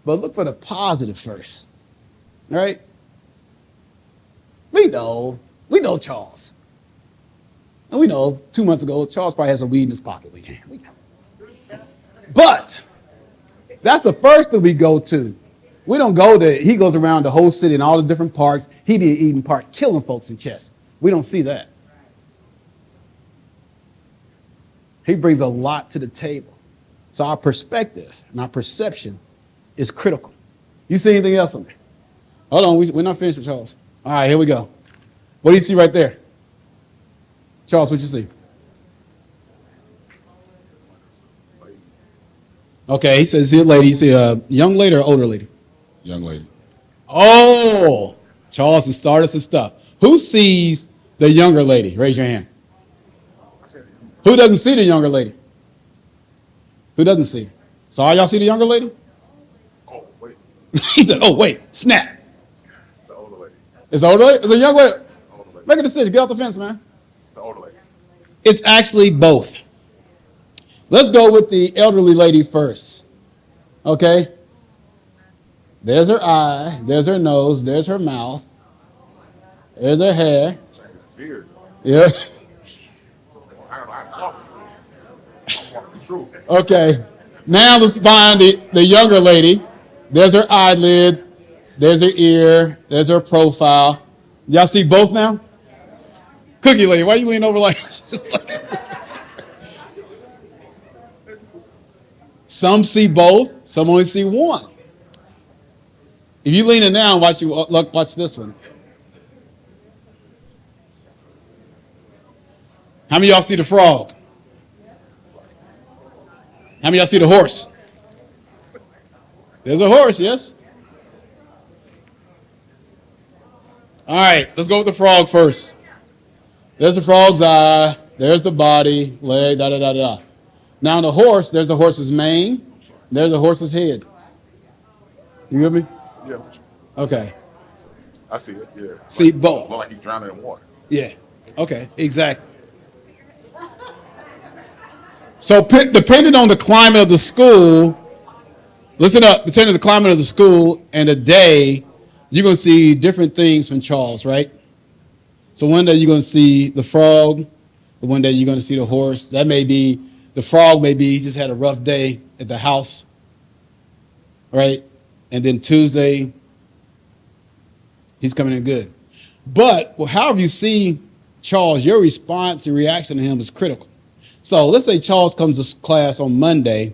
But look for the positive first. Right? We know Charles. And we know 2 months ago, Charles probably has a weed in his pocket. We know. But that's the first that we go to. We don't go there. He goes around the whole city and all the different parks. He be in Eden Park killing folks in chess. We don't see that. He brings a lot to the table. So our perspective and our perception is critical. You see anything else on there? Hold on, we're not finished with Charles. All right, here we go. What do you see right there? Charles, what you see? Okay, he says, see a lady. You see a young lady or older lady? Young lady. Oh, Charles has started some stuff. Who sees the younger lady? Raise your hand. Who doesn't see the younger lady? Who doesn't see? So all y'all see the younger lady? Oh, wait. He said, oh, wait, snap. It's the older lady. It's the older lady? It's a young lady? Older lady. Make a decision. Get off the fence, man. It's the older lady. It's actually both. Let's go with the elderly lady first. Okay? There's her eye. There's her nose. There's her mouth. There's her hair. Beard. Yeah. I don't know how to walk. I'm walking through. Okay. Now let's find the younger lady. There's her eyelid. There's her ear. There's her profile. Y'all see both now? Cookie lady, why you leaning over like just like this? Some see both. Some only see one. If you lean it down, watch this one. How many of y'all see the frog? How many of y'all see the horse? There's a horse, yes? All right, let's go with the frog first. There's the frog's eye. There's the body, leg, da-da-da-da. Now the horse, there's the horse's mane. There's the horse's head. You with me? Yeah. Okay. I see it. Yeah. See both. Look like he's drowning in water. Yeah. Okay, exactly. So depending on the climate of the school, listen up, depending on the climate of the school and the day, you're going to see different things from Charles, right? So one day you're going to see the frog. One day you're going to see the horse. That may be, the frog may be he just had a rough day at the house, right? And then Tuesday, he's coming in good. But however you see Charles, your response and reaction to him is critical. So let's say Charles comes to class on Monday.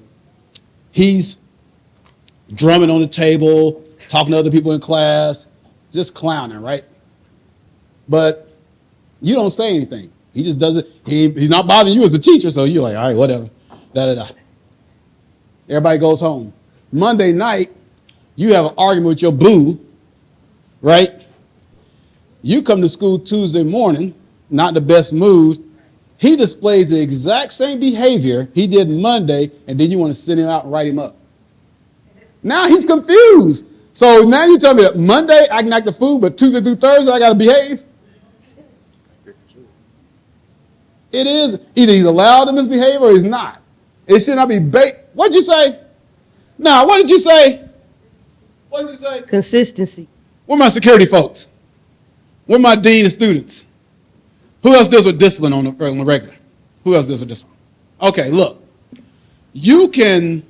He's drumming on the table, talking to other people in class, just clowning, right? But you don't say anything. He just does it. He's not bothering you as a teacher, so you're like, all right, whatever. Da-da-da. Everybody goes home. Monday night, you have an argument with your boo, right? You come to school Tuesday morning, not the best mood. He displays the exact same behavior he did Monday, and then you want to send him out and write him up. Now he's confused. So now you tell me that Monday I can act the fool, but Tuesday through Thursday I got to behave? It is. Either he's allowed to misbehave or he's not. It should not be What'd you say? Now, what did you say? What did you say? Consistency. Where my security folks? Where my dean of students? Who else deals with discipline on the regular? Who else deals with discipline? Okay, look. You can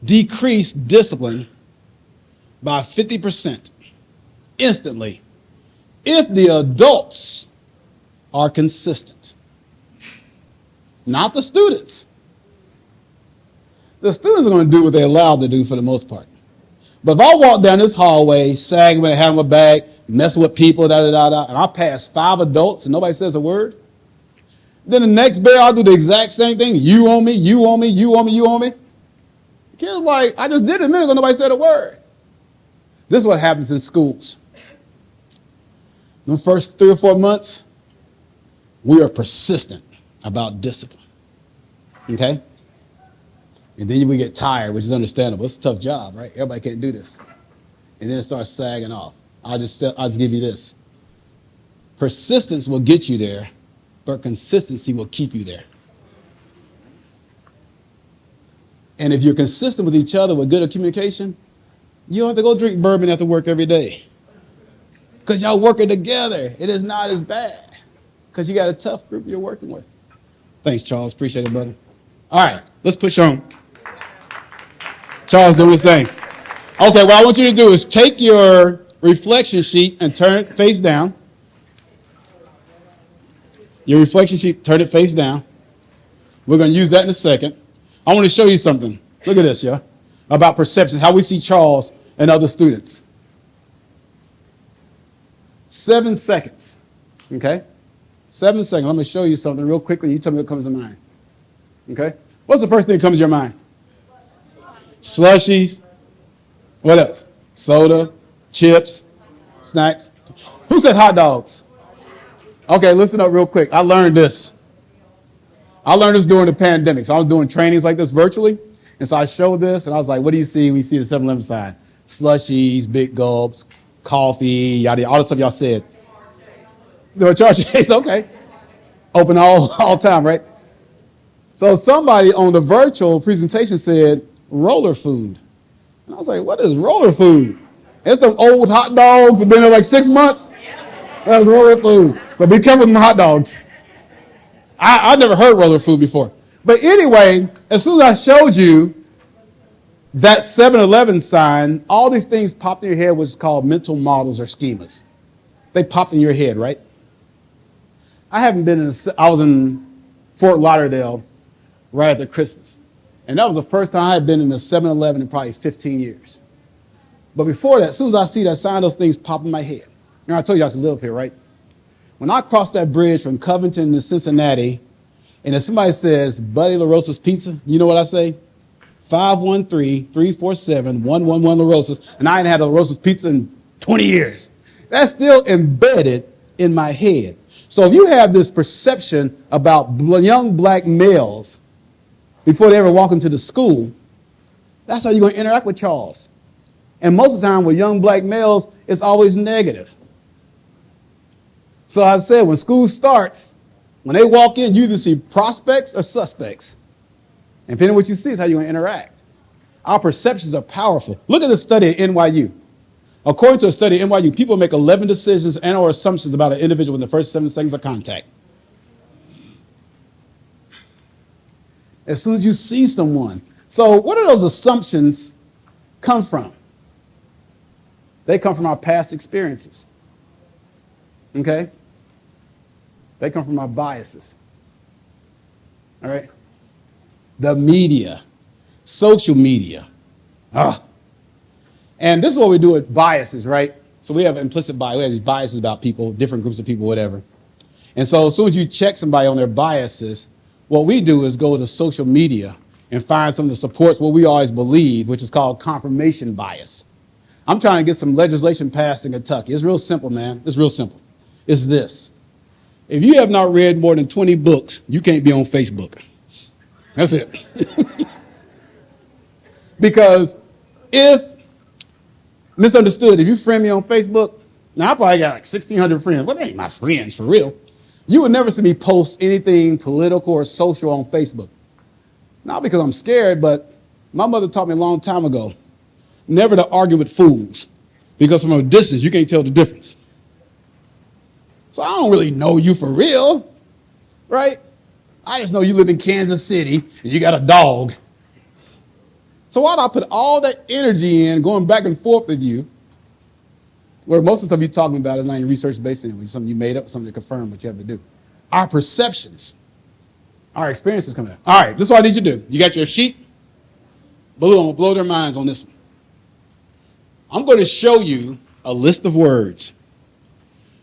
decrease discipline by 50% instantly if the adults are consistent. Not the students. The students are going to do what they're allowed to do for the most part. But if I walk down this hallway, sagging with a hat on my back, messing with people, and I pass 5 adults and nobody says a word. Then the next bell, I'll do the exact same thing. You on me, you on me, you on me, you on me. The kid's like, I just did it a minute ago, nobody said a word. This is what happens in schools. The first 3 or 4 months, we are persistent about discipline. Okay? And then we get tired, which is understandable. It's a tough job, right? Everybody can't do this. And then it starts sagging off. I'll just give you this. Persistence will get you there, but consistency will keep you there. And if you're consistent with each other with good communication, you don't have to go drink bourbon after work every day. Because y'all working together. It is not as bad. Because you got a tough group you're working with. Thanks, Charles. Appreciate it, brother. All right, let's push on. Charles doing his thing. Okay, what I want you to do is take your reflection sheet and turn it face down. Your reflection sheet, turn it face down. We're going to use that in a second. I want to show you something. Look at this, yeah, about perception, how we see Charles and other students. 7 seconds, okay? 7 seconds. Let me show you something real quickly. You tell me what comes to mind, okay? What's the first thing that comes to your mind? Slushies. What else? Soda, chips, snacks. Who said hot dogs? Okay, listen up real quick. I learned this. During the pandemic. So I was doing trainings like this virtually. And so I showed this, and I was like, what do you see when you see the 7-Eleven sign? Slushies, big gulps, coffee, yada, yada, all the stuff y'all said. No, charge case, okay. Open all time, right? So somebody on the virtual presentation said roller food. And I was like, what is roller food? It's the old hot dogs that have been there like 6 months. That's roller food. So be careful with my hot dogs. I never heard roller food before. But anyway, as soon as I showed you that 7-Eleven sign, all these things popped in your head, which is called mental models or schemas. They popped in your head, right? I was in Fort Lauderdale right after Christmas. And that was the first time I had been in a 7-Eleven in probably 15 years. But before that, as soon as I see that sign, those things pop in my head. Now, I told you I used to live here, right? When I crossed that bridge from Covington to Cincinnati, and if somebody says, Buddy La Rosa's Pizza, you know what I say? 513-347-111 La Rosa's. And I ain't had a La Rosa's Pizza in 20 years. That's still embedded in my head. So if you have this perception about young black males before they ever walk into the school, that's how you're going to interact with Charles. And most of the time with young black males, it's always negative. So I said, when school starts, when they walk in, you either see prospects or suspects. And depending on what you see is how you're going to interact. Our perceptions are powerful. Look at the study at NYU. According to a study at NYU, people make 11 decisions and or assumptions about an individual in the first 7 seconds of contact. As soon as you see someone. So what do those assumptions come from? They come from our past experiences. Okay? They come from our biases. All right? The media, social media. And this is what we do with biases, right? So we have implicit bias. We have these biases about people, different groups of people, whatever. And so as soon as you check somebody on their biases, what we do is go to social media and find something that supports what we always believe, which is called confirmation bias. I'm trying to get some legislation passed in Kentucky. It's real simple, man. It's real simple. It's this. If you have not read more than 20 books, you can't be on Facebook. That's it. Because if you friend me on Facebook, now I probably got like 1,600 friends. Well, they ain't my friends for real. You would never see me post anything political or social on Facebook. Not because I'm scared, but my mother taught me a long time ago, never to argue with fools. Because from a distance, you can't tell the difference. So I don't really know you for real, right? I just know you live in Kansas City and you got a dog. So why do I put all that energy in going back and forth with you, where most of the stuff you're talking about is not even research-based anyway, something you made up, something to confirm what you have to do. Our perceptions, our experiences come out. All right, this is what I need you to do. You got your sheet? Blue, I'm going to blow their minds on this one. I'm going to show you a list of words.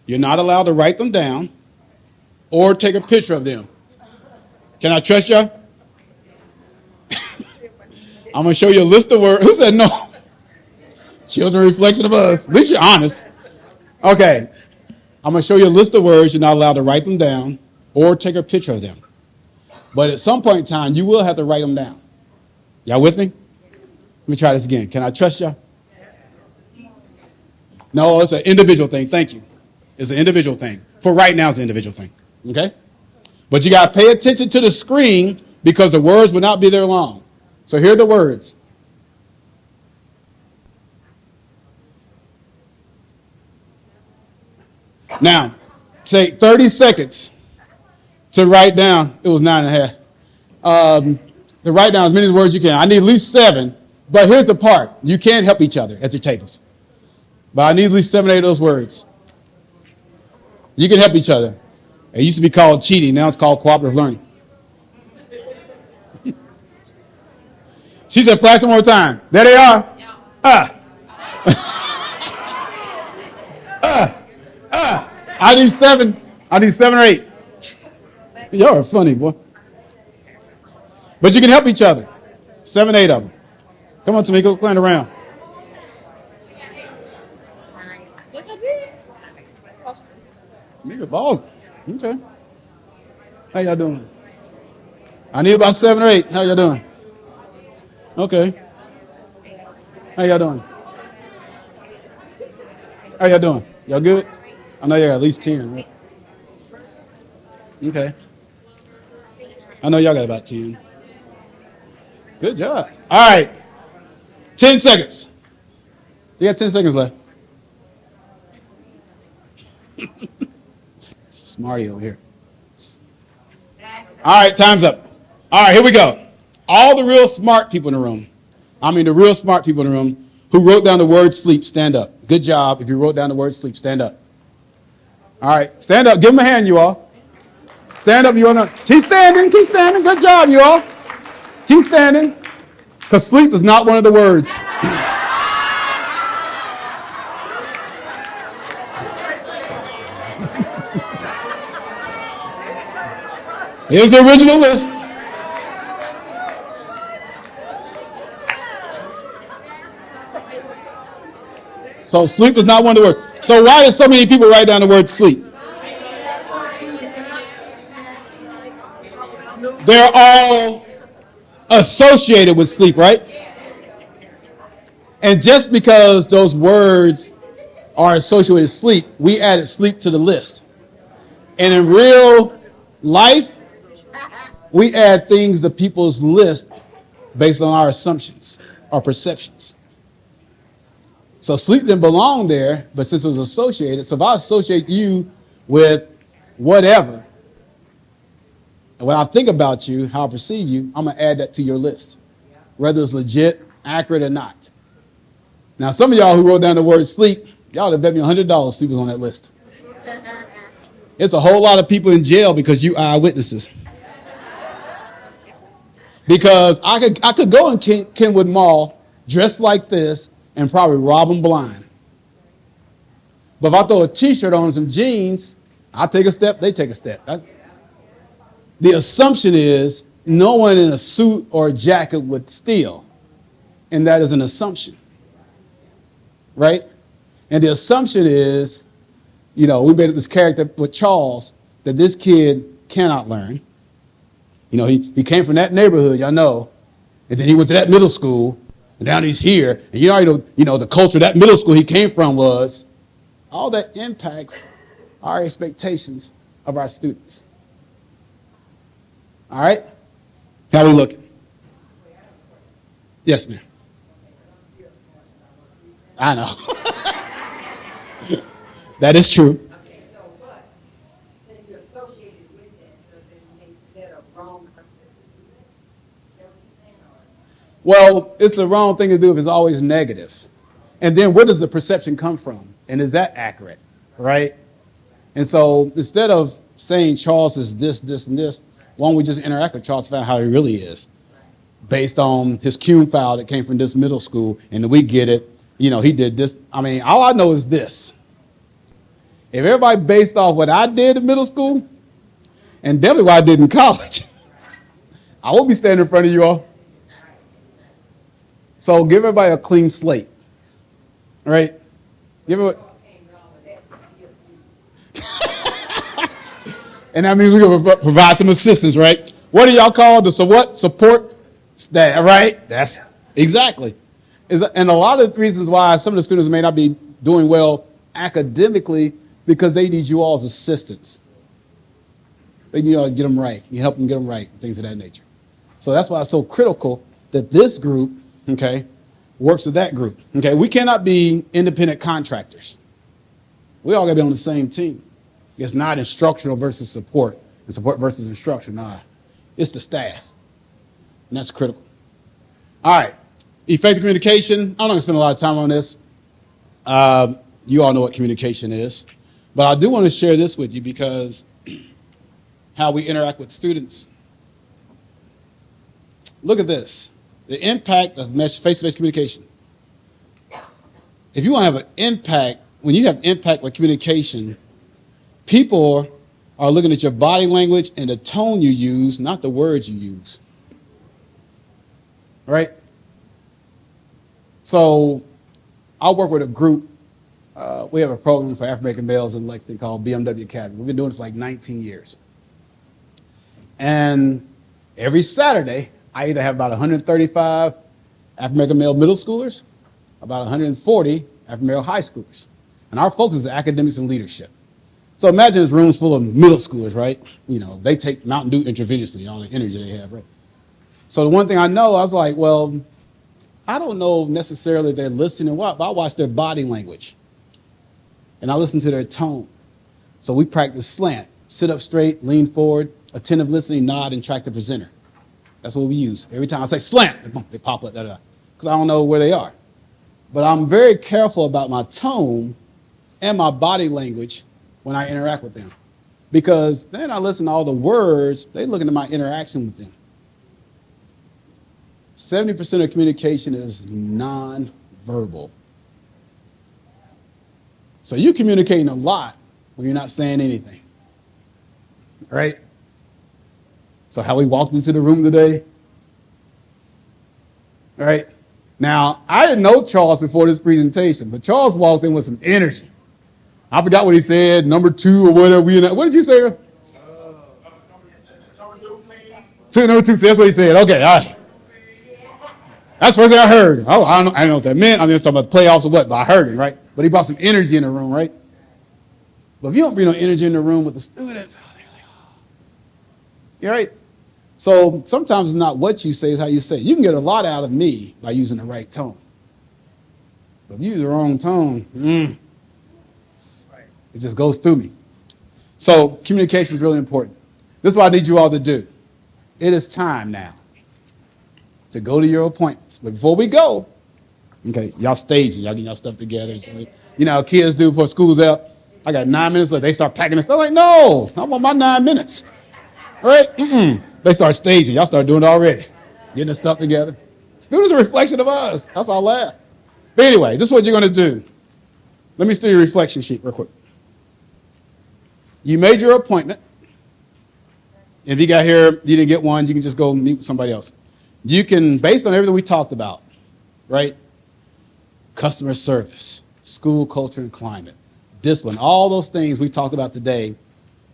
You're not allowed to write them down or take a picture of them. Can I trust y'all? I'm going to show you a list of words. Who said no? Children reflection of us. At least you're honest. Okay. I'm going to show you a list of words. You're not allowed to write them down or take a picture of them. But at some point in time, you will have to write them down. Y'all with me? Let me try this again. Can I trust y'all? No, it's an individual thing. Thank you. It's an individual thing. For right now, it's an individual thing. Okay? But you got to pay attention to the screen because the words will not be there long. So here are the words. Now, take 30 seconds to write down. It was 9.5. To write down as many words as you can. I need at least 7. But here's the part. You can't help each other at your tables. But I need at least 7 or 8 of those words. You can help each other. It used to be called cheating. Now it's called cooperative learning. She said, flash one more time. There they are. I need 7. I need 7 or 8. Y'all are funny, boy. But you can help each other. 7, 8 of them. Come on, Tamika, playing around. Tamika balls. Okay. How y'all doing? I need about 7 or 8. How y'all doing? Okay. How y'all doing? How y'all doing? Y'all good? I know y'all got at least 10, right? Okay. I know y'all got about 10. Good job. All right. 10 seconds. You got 10 seconds left. Smarty over here. All right, time's up. All right, here we go. All the real smart people in the room, the real smart people in the room who wrote down the word sleep, stand up. Good job. If you wrote down the word sleep, stand up. All right, stand up. Give them a hand, you all. Stand up, you all. Keep standing. Keep standing. Good job, you all. Keep standing. Because sleep is not one of the words. Here's the original list. So sleep is not one of the words. So why do so many people write down the word sleep? They're all associated with sleep, right? And just because those words are associated with sleep, we added sleep to the list. And in real life, we add things to people's list based on our assumptions, our perceptions. So sleep didn't belong there, but since it was associated, so if I associate you with whatever, and when I think about you, how I perceive you, I'm going to add that to your list, whether it's legit, accurate, or not. Now, some of y'all who wrote down the word sleep, y'all would bet me $100 sleep was on that list. It's a whole lot of people in jail because you eyewitnesses. Because I could go in Kenwood Mall dressed like this and probably rob them blind. But if I throw a T-shirt on and some jeans, I take a step, they take a step. The assumption is no one in a suit or a jacket would steal. And that is an assumption. Right? And the assumption is, we made up this character with Charles that this kid cannot learn. He came from that neighborhood, y'all know. And then he went to that middle school. And now he's here. And you already know, the culture that middle school he came from was. All that impacts our expectations of our students. All right? How we looking? Yes, ma'am. I know. That is true. Well, it's the wrong thing to do if it's always negative. And then where does the perception come from? And is that accurate? Right? And so instead of saying Charles is this, this, and this, why don't we just interact with Charles to find out how he really is? Based on his Cume file that came from this middle school, and then we get it. He did this. All I know is this. If everybody based off what I did in middle school, and definitely what I did in college, I won't be standing in front of you all. So give everybody a clean slate. All right? Give it. And that means we're going to provide some assistance, right? What do y'all call the what? Support staff, right? That's exactly. And a lot of the reasons why some of the students may not be doing well academically because they need you all's assistance. They need y'all to get them right. You help them get them right, things of that nature. So that's why it's so critical that this group, okay, works with that group. Okay, we cannot be independent contractors. We all got to be on the same team. It's not instructional versus support and support versus instruction. Nah, it's the staff. And that's critical. All right. Effective communication. I'm not going to spend a lot of time on this. You all know what communication is. But I do want to share this with you because how we interact with students. Look at this. The impact of face-to-face communication. If you want to have an impact, when you have impact with communication, people are looking at your body language and the tone you use, not the words you use. Right? So I work with a group. We have a program for African-American males in Lexington called BMW Academy. We've been doing it for like 19 years. And every Saturday, I either have about 135 African-American male middle schoolers, about 140 African-American male high schoolers. And our focus is academics and leadership. So imagine this room's full of middle schoolers, right? You know, they take Mountain Dew intravenously, all the energy they have, right? So the one thing I know, I was like, well, I don't know necessarily if they're listening, but I watch their body language. And I listen to their tone. So we practice slant, sit up straight, lean forward, attentive listening, nod, and track the presenter. That's what we use. Every time I say slant, they pop up, because I don't know where they are. But I'm very careful about my tone and my body language when I interact with them. Because then I listen to all the words, they looking at my interaction with them. 70% of communication is non-verbal. So you're communicating a lot when you're not saying anything. Right? So how we walked into the room today. Right? Now, I didn't know Charles before this presentation, but Charles walked in with some energy. I forgot what he said, number 2 or whatever. What did you say? Number Number 2, that's what he said. Okay, all right. That's the first thing I heard. Oh, I don't know what that meant. I'm just talking about the playoffs or what, but I heard it, right? But he brought some energy in the room, right? But if you don't bring no energy in the room with the students, they're like, oh. You're right. So sometimes it's not what you say, it's how you say it. You can get a lot out of me by using the right tone. But if you use the wrong tone, it just goes through me. So communication is really important. This is what I need you all to do. It is time now to go to your appointments. But before we go, okay, y'all staging, y'all getting y'all stuff together. You know how kids do before school's out? I got 9 minutes left. They start packing the stuff. Like, no, I want my 9 minutes. All right? They start staging. Y'all start doing it already. Getting the stuff together. Students are a reflection of us. That's why I laugh. But anyway, this is what you're going to do. Let me see your reflection sheet real quick. You made your appointment. If you got here, you didn't get one, you can just go meet with somebody else. You can, based on everything we talked about, right? Customer service, school culture and climate, discipline, all those things we talked about today,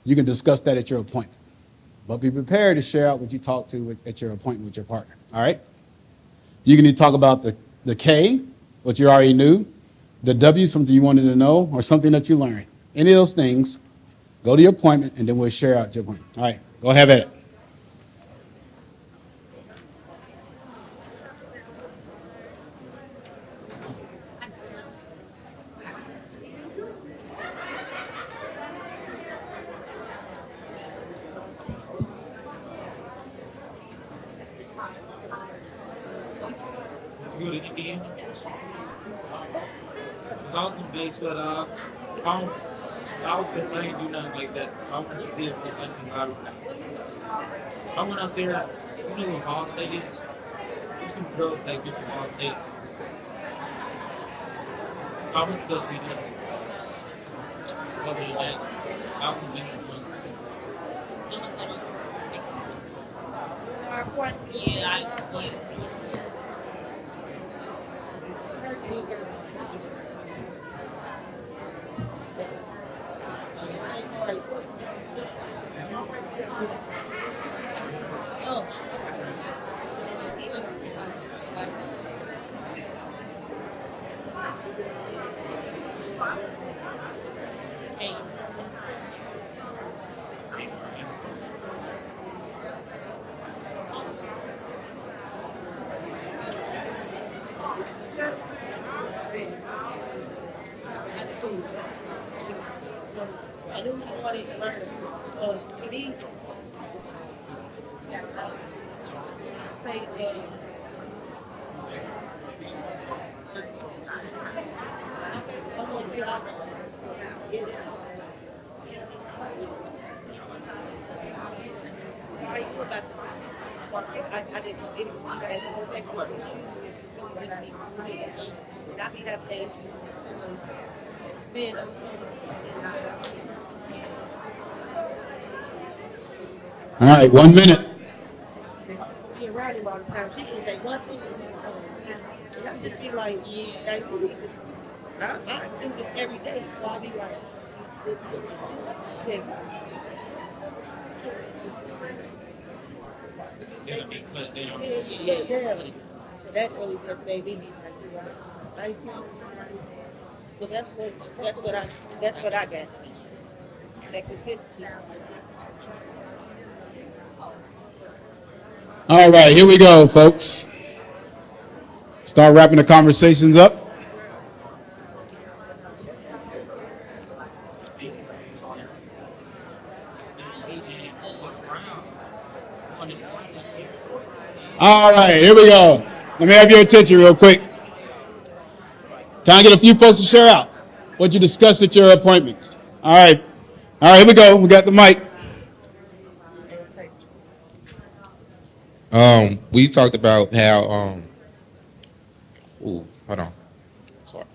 you can discuss that at your appointment. But be prepared to share out what you talked to at your appointment with your partner, all right? You can either talk about the K, what you already knew, the W, something you wanted to know, or something that you learned. Any of those things, go to your appointment, and then we'll share out your appointment. All right, go ahead at it. Go to Indiana. Talking base, but I ain't do nothing like that. So I wanted to see if there's anything out of that. I went up there, you know what Ball State is? There's some girls that get to Ball State. I went to go see them. Other than that, I don't think All right, 1 minute. Be around him all the time. People say one thing, and I just be like, yeah, I do this every day, so I be like, yeah. they'll be cut down. Yeah. So that really just made me like, so that's what I got. That consistency. All right, here we go, folks. Start wrapping the conversations up. All right, here we go. Let me have your attention real quick. Can I get a few folks to share out what you discussed at your appointments? All right, here we go. We got the mic. We talked about how hold on. Sorry.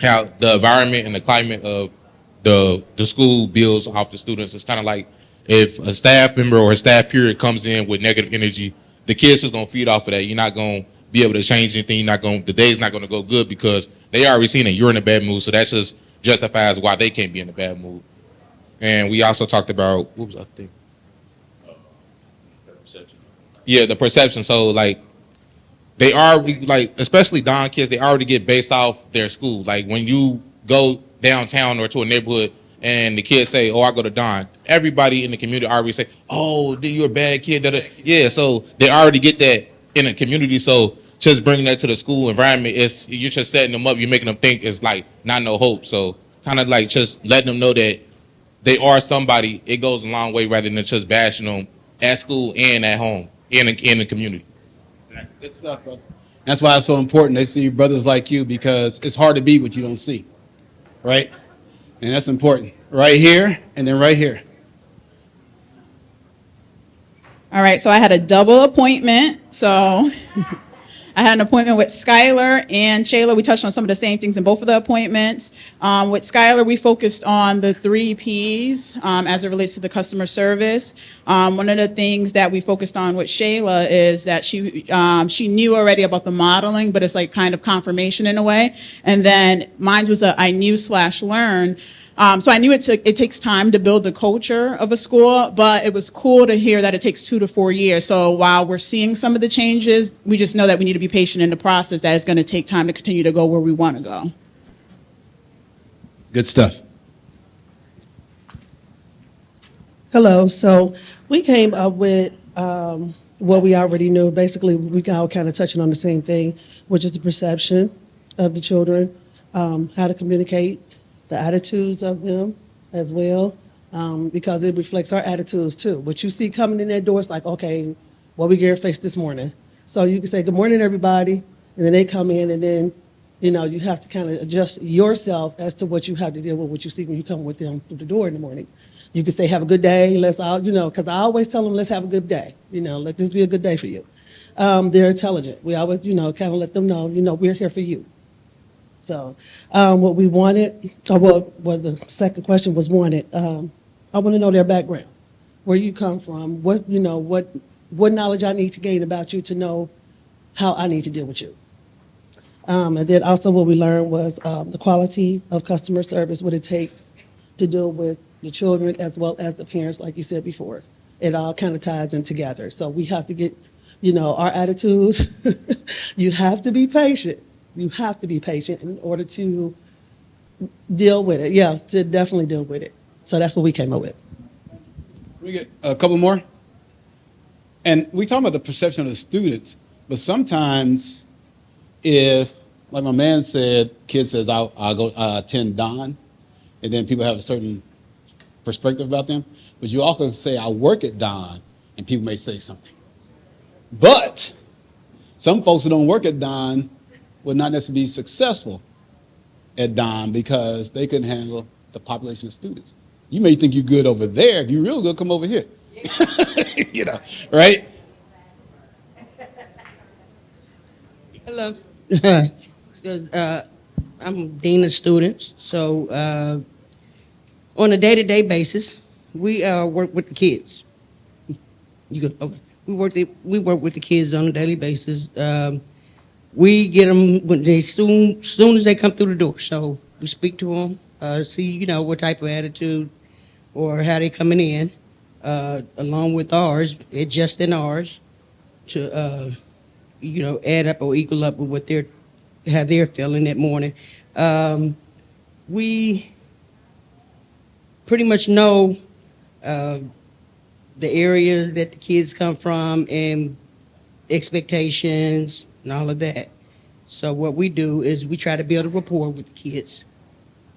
How the environment and the climate of the school builds off the students. It's kind of like if a staff member or a staff period comes in with negative energy, the kids just gonna feed off of that. You're not gonna be able to change anything. The day's not gonna go good because they already seen that you're in a bad mood. So that just justifies why they can't be in a bad mood. And we also talked about what was the other thing? Yeah, the perception. So like they are like, especially Don kids, they already get based off their school. Like when you go downtown or to a neighborhood and the kids say, "Oh, I go to Don," everybody in the community already say, "Oh, you're a bad kid." Yeah, so they already get that in the community. So just bringing that to the school environment is you're just setting them up. You're making them think it's like not no hope. So kind of like just letting them know that they are somebody. It goes a long way rather than just bashing them at school and at home in the community. Good stuff, brother. That's why it's so important they see brothers like you, because it's hard to be what you don't see, right? And that's important. Right here and then right here. All right, so I had a double appointment. So I had an appointment with Skylar and Shayla. We touched on some of the same things in both of the appointments. With Skylar, we focused on the 3 Ps as it relates to the customer service. One of the things that we focused on with Shayla is that she knew already about the modeling, but it's like kind of confirmation in a way. And then mine was I knew/learn. So I knew it takes time to build the culture of a school, but it was cool to hear that it takes 2 to 4 years. So while we're seeing some of the changes, we just know that we need to be patient in the process, that it's going to take time to continue to go where we want to go. Good stuff. Hello. So we came up with what we already knew. Basically, we all kind of touching on the same thing, which is the perception of the children, how to communicate, the attitudes of them as well, because it reflects our attitudes too. What you see coming in that door is like, okay, what we get faced this morning. So you can say, "Good morning, everybody," and then they come in, and then you have to kind of adjust yourself as to what you have to deal with, what you see when you come with them through the door in the morning. You can say, "Have a good day." Let's all, because I always tell them, "Let's have a good day. Let this be a good day for you." They're intelligent. We always, kind of let them know, we're here for you. So what we wanted, or what the second question was wanted, I want to know their background, where you come from, what knowledge I need to gain about you to know how I need to deal with you. And then also what we learned was the quality of customer service, what it takes to deal with the children as well as the parents, like you said before. It all kind of ties in together. So we have to get, our attitude. You have to be patient. You have to be patient in order to deal with it. Yeah, to definitely deal with it. So that's what we came up with. We get a couple more. And we talk about the perception of the students, but sometimes if, like my man said, kid says, I'll go attend Don, and then people have a certain perspective about them. But you also say, I work at Don, and people may say something. But some folks who don't work at Don would not necessarily be successful at Don because they couldn't handle the population of students. You may think you're good over there. If you're real good, come over here. Right? Hello. I'm dean of students. So on a day-to-day basis, we work with the kids. Okay. We work with the kids on a daily basis. We get them when they soon as they come through the door. So we speak to them, see what type of attitude or how they coming in, along with ours, adjusting ours to add up or equal up with what how they're feeling that morning. We pretty much know the area that the kids come from and expectations and all of that. So what we do is we try to build a rapport with the kids,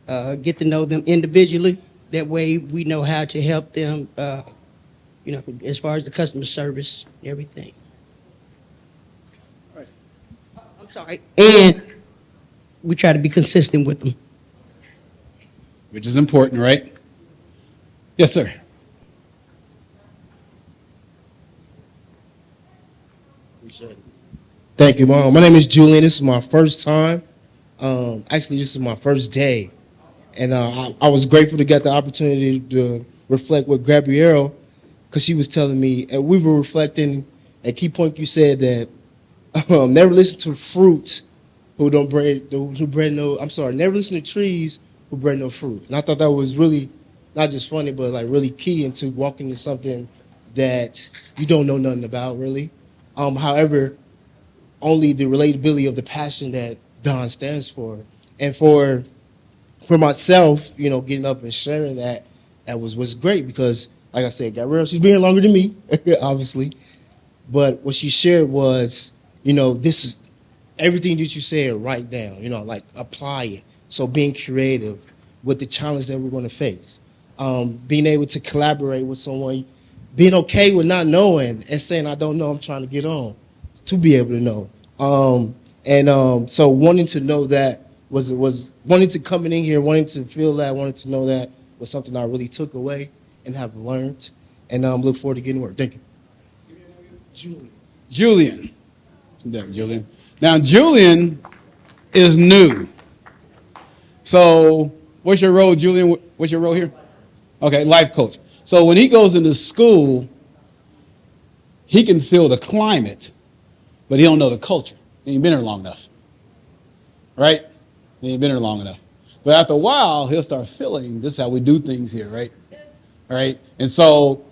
get to know them individually. That way we know how to help them, as far as the customer service and everything. Right. I'm sorry. And we try to be consistent with them. Which is important, right? Yes, sir. Thank you, Mom. My name is Julian. This is my first time. Actually, this is my first day. And I was grateful to get the opportunity to reflect with Gabrielle because she was telling me, and we were reflecting, at key point you said that never listen to fruit never listen to trees who bred no fruit. And I thought that was really, not just funny, but like really key into walking into something that you don't know nothing about, really. However, only the relatability of the passion that Don stands for. And for myself, getting up and sharing that was great because, like I said, Gabrielle, she's been here longer than me, obviously. But what she shared was, this is everything that you said, write down, like apply it. So being creative with the challenge that we're going to face. Being able to collaborate with someone, being okay with not knowing and saying, I don't know, I'm trying to get on, to be able to know. So wanting to know that was wanting to come in here, wanting to feel that, wanting to know that was something I really took away and have learned. And look forward to getting work. Thank you. Julian. Now, Julian is new. So what's your role, Julian? What's your role here? Okay, life coach. So when he goes into school, he can feel the climate, but he don't know the culture. He ain't been here long enough. Right? He ain't been here long enough. But after a while, he'll start feeling this is how we do things here, right? Right? And so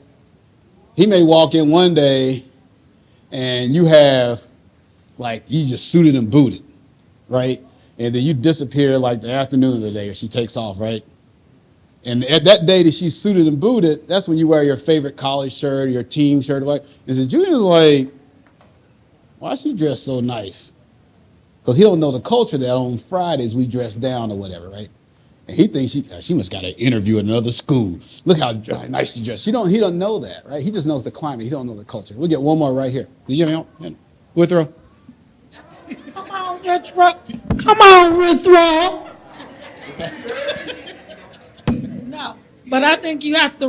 he may walk in one day and you have, like, you just suited and booted, right? And then you disappear like the afternoon of the day or she takes off, right? And at that day that she's suited and booted, that's when you wear your favorite college shirt or your team shirt. And so Julian's like, why is she dressed so nice? Because he don't know the culture that on Fridays we dress down or whatever, right? And he thinks she must got an interview at another school. Look how nice she dressed. He don't know that, right? He just knows the climate. He don't know the culture. We'll get one more right here. Did you know? Withrow. Come on, Withrow. Come on, Withrow. No, but I think you have to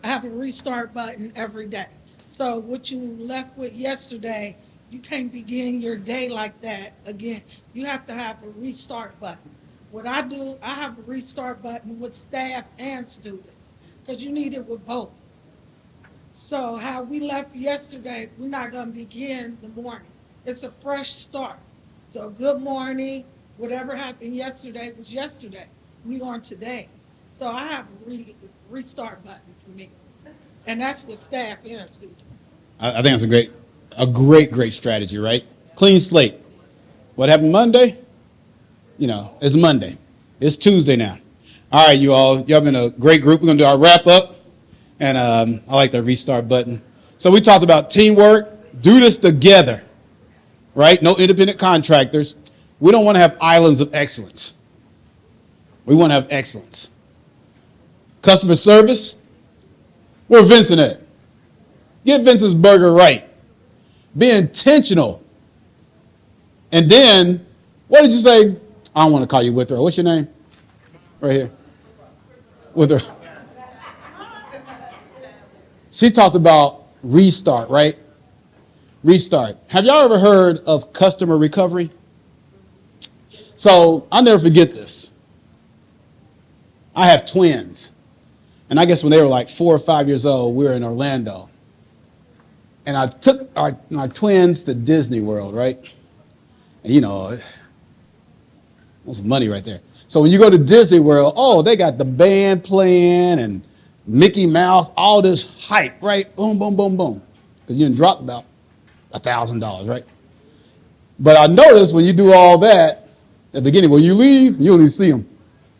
have a restart button every day. So what you left with yesterday, You can't begin your day like that again. You have to have a restart button. What I do, I have a restart button with staff and students because you need it with both. So how we left yesterday, we're not going to begin the morning. It's a fresh start. So good morning. Whatever happened yesterday was yesterday. We on today. So I have a restart button for me. And that's with staff and students. I think that's a great strategy, right? Clean slate. What happened Monday? You know, it's Monday. It's Tuesday now. All right, you all. Y'all been a great group. We're going to do our wrap up. And I like that restart button. So we talked about teamwork. Do this together, right? No independent contractors. We don't want to have islands of excellence. We want to have excellence. Customer service. Where Vincent at? Get Vincent's burger right. Be intentional. And then, what did you say? I don't want to call you Withrow. What's your name? Right here. Withrow. She talked about restart, right? Restart. Have y'all ever heard of customer recovery? So I'll never forget this. I have twins. And I guess when they were like 4 or 5 years old, we were in Orlando. And I took my twins to Disney World, right? And you know, that's some money right there. So when you go to Disney World, oh, they got the band playing and Mickey Mouse, all this hype, right? Boom, boom, boom, boom. Because you done dropped about $1,000, right? But I noticed when you do all that, at the beginning, when you leave, you don't even see them.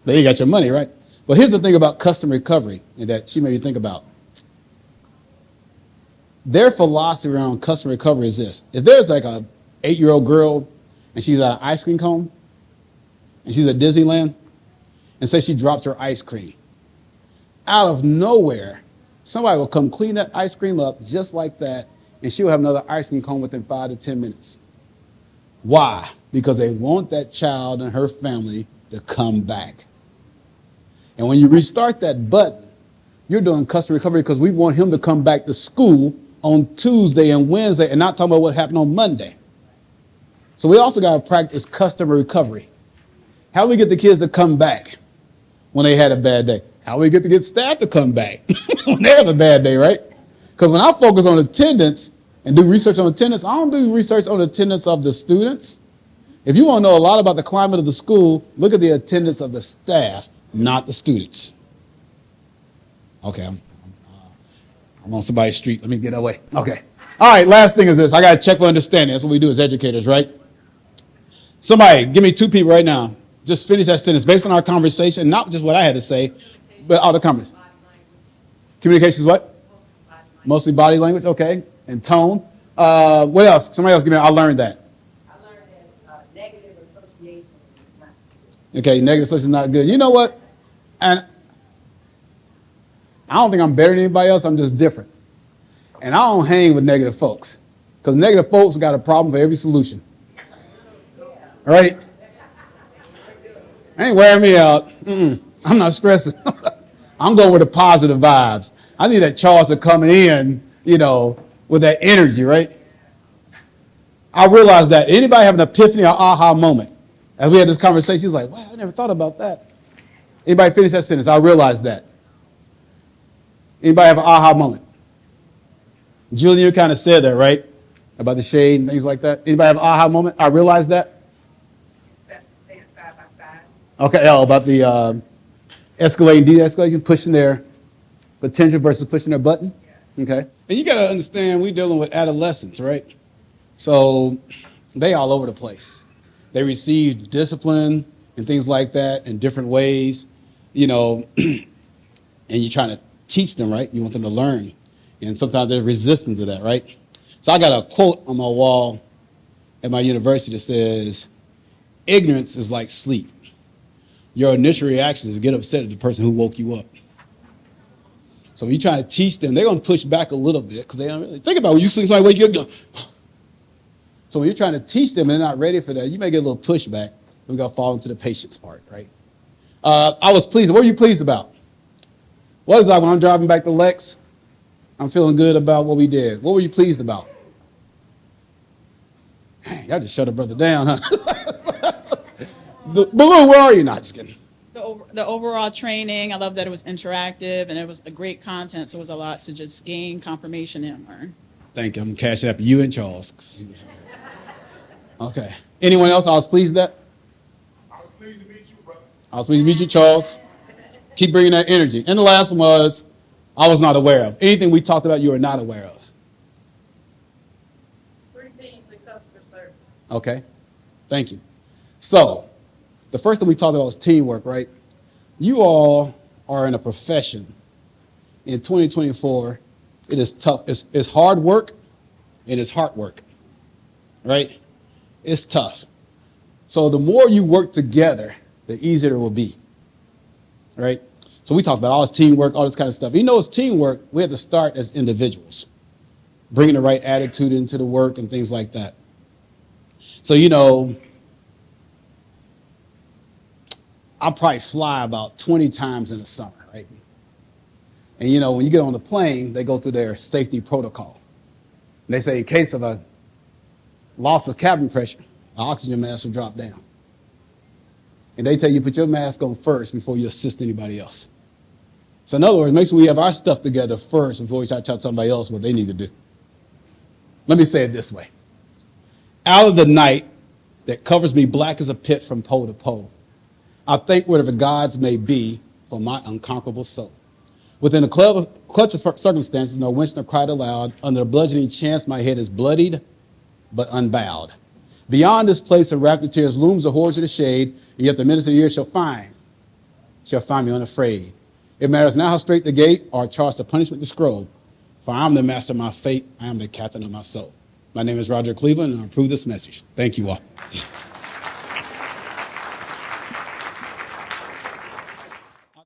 They ain't got your money, right? But here's the thing about customer recovery and that she made me think about. Their philosophy around customer recovery is this. If there's like a 8-year-old girl and she's at an ice cream cone and she's at Disneyland and say she drops her ice cream, out of nowhere, somebody will come clean that ice cream up just like that, and she'll have another ice cream cone within 5 to 10 minutes. Why? Because they want that child and her family to come back. And when you restart that button, you're doing customer recovery because we want him to come back to school on Tuesday and Wednesday and not talking about what happened on Monday. So we also got to practice customer recovery. How do we get the kids to come back when they had a bad day? How do we get staff to come back when they have a bad day, right? Because when I focus on attendance and do research on attendance, I don't do research on attendance of the students. If you want to know a lot about the climate of the school, look at the attendance of the staff, not the students. Okay, I'm on somebody's street. Let me get away. Okay. All right, last thing is this. I got to check for understanding. That's what we do as educators, right? Somebody, give me 2 people right now. Just finish that sentence based on our conversation, not just what I had to say, but all the comments. Communication is what? Mostly body language, okay. And tone. What else? Somebody else give me, I learned that. I learned that negative association is not good. Okay, negative association is not good. You know what? And I don't think I'm better than anybody else. I'm just different. And I don't hang with negative folks. Because negative folks got a problem for every solution. All right? Ain't wearing me out. I'm not stressing. I'm going with the positive vibes. I need that Charles to come in, you know, with that energy, right? I realized that. Anybody have an epiphany or aha moment? As we had this conversation, he was like, wow, I never thought about that. Anybody finish that sentence? I realized that. Anybody have an aha moment? Julian, you kind of said that, right? About the shade and things like that. Anybody have an aha moment? I realized that. Best to stand side by side. Okay, about the escalating, de-escalation, pushing their potential versus pushing their button. Okay. And you got to understand, we're dealing with adolescents, right? So they all over the place. They receive discipline and things like that in different ways, you know, and you're trying to teach them, right? You want them to learn. And sometimes they're resistant to that, right? So I got a quote on my wall at my university that says, ignorance is like sleep. Your initial reaction is to get upset at the person who woke you up. So when you're trying to teach them, they're going to push back a little bit because they don't really think about it. When you see somebody wake you up, so when you're trying to teach them and they're not ready for that, you may get a little pushback. We're going to fall into the patience part, right? I was pleased. What were you pleased about? What is that when I'm driving back to Lex? I'm feeling good about what we did. What were you pleased about? Y'all just shut a brother down, huh? Balloon, where are you? Not just kidding. The overall training, I love that it was interactive and it was a great content, so it was a lot to just gain confirmation and learn. Thank you. I'm cashing up you and Charles. Okay. Anyone else? I was pleased with that. I was pleased to meet you, brother. I was pleased to meet you, Charles. Keep bringing that energy. And the last one was, I was not aware of. Anything we talked about, you are not aware of. 3 things in customer service. Okay. Thank you. So, the first thing we talked about was teamwork, right? You all are in a profession in 2024. It is tough. It's hard work and it's hard work, right? It's tough. So the more you work together, the easier it will be, right? So we talked about all this teamwork, all this kind of stuff. You know, it's teamwork. We have to start as individuals, bringing the right attitude into the work and things like that. So, you know, I'll probably fly about 20 times in the summer, right? And, you know, when you get on the plane, they go through their safety protocol. And they say in case of a loss of cabin pressure, the oxygen mask will drop down. And they tell you put your mask on first before you assist anybody else. So in other words, make sure we have our stuff together first before we try to tell somebody else what they need to do. Let me say it this way. Out of the night that covers me black as a pit from pole to pole, I thank whatever gods may be for my unconquerable soul. Within a clutch of circumstances, no winch nor cried aloud. Under a bludgeoning chance, my head is bloodied but unbowed. Beyond this place of wrapped in tears looms the horrors of the shade, and yet the minister of years shall find me unafraid. It matters now how straight the gate or charge the punishment the scroll. For I am the master of my fate. I am the captain of my soul. My name is Roger Cleveland, and I approve this message. Thank you all.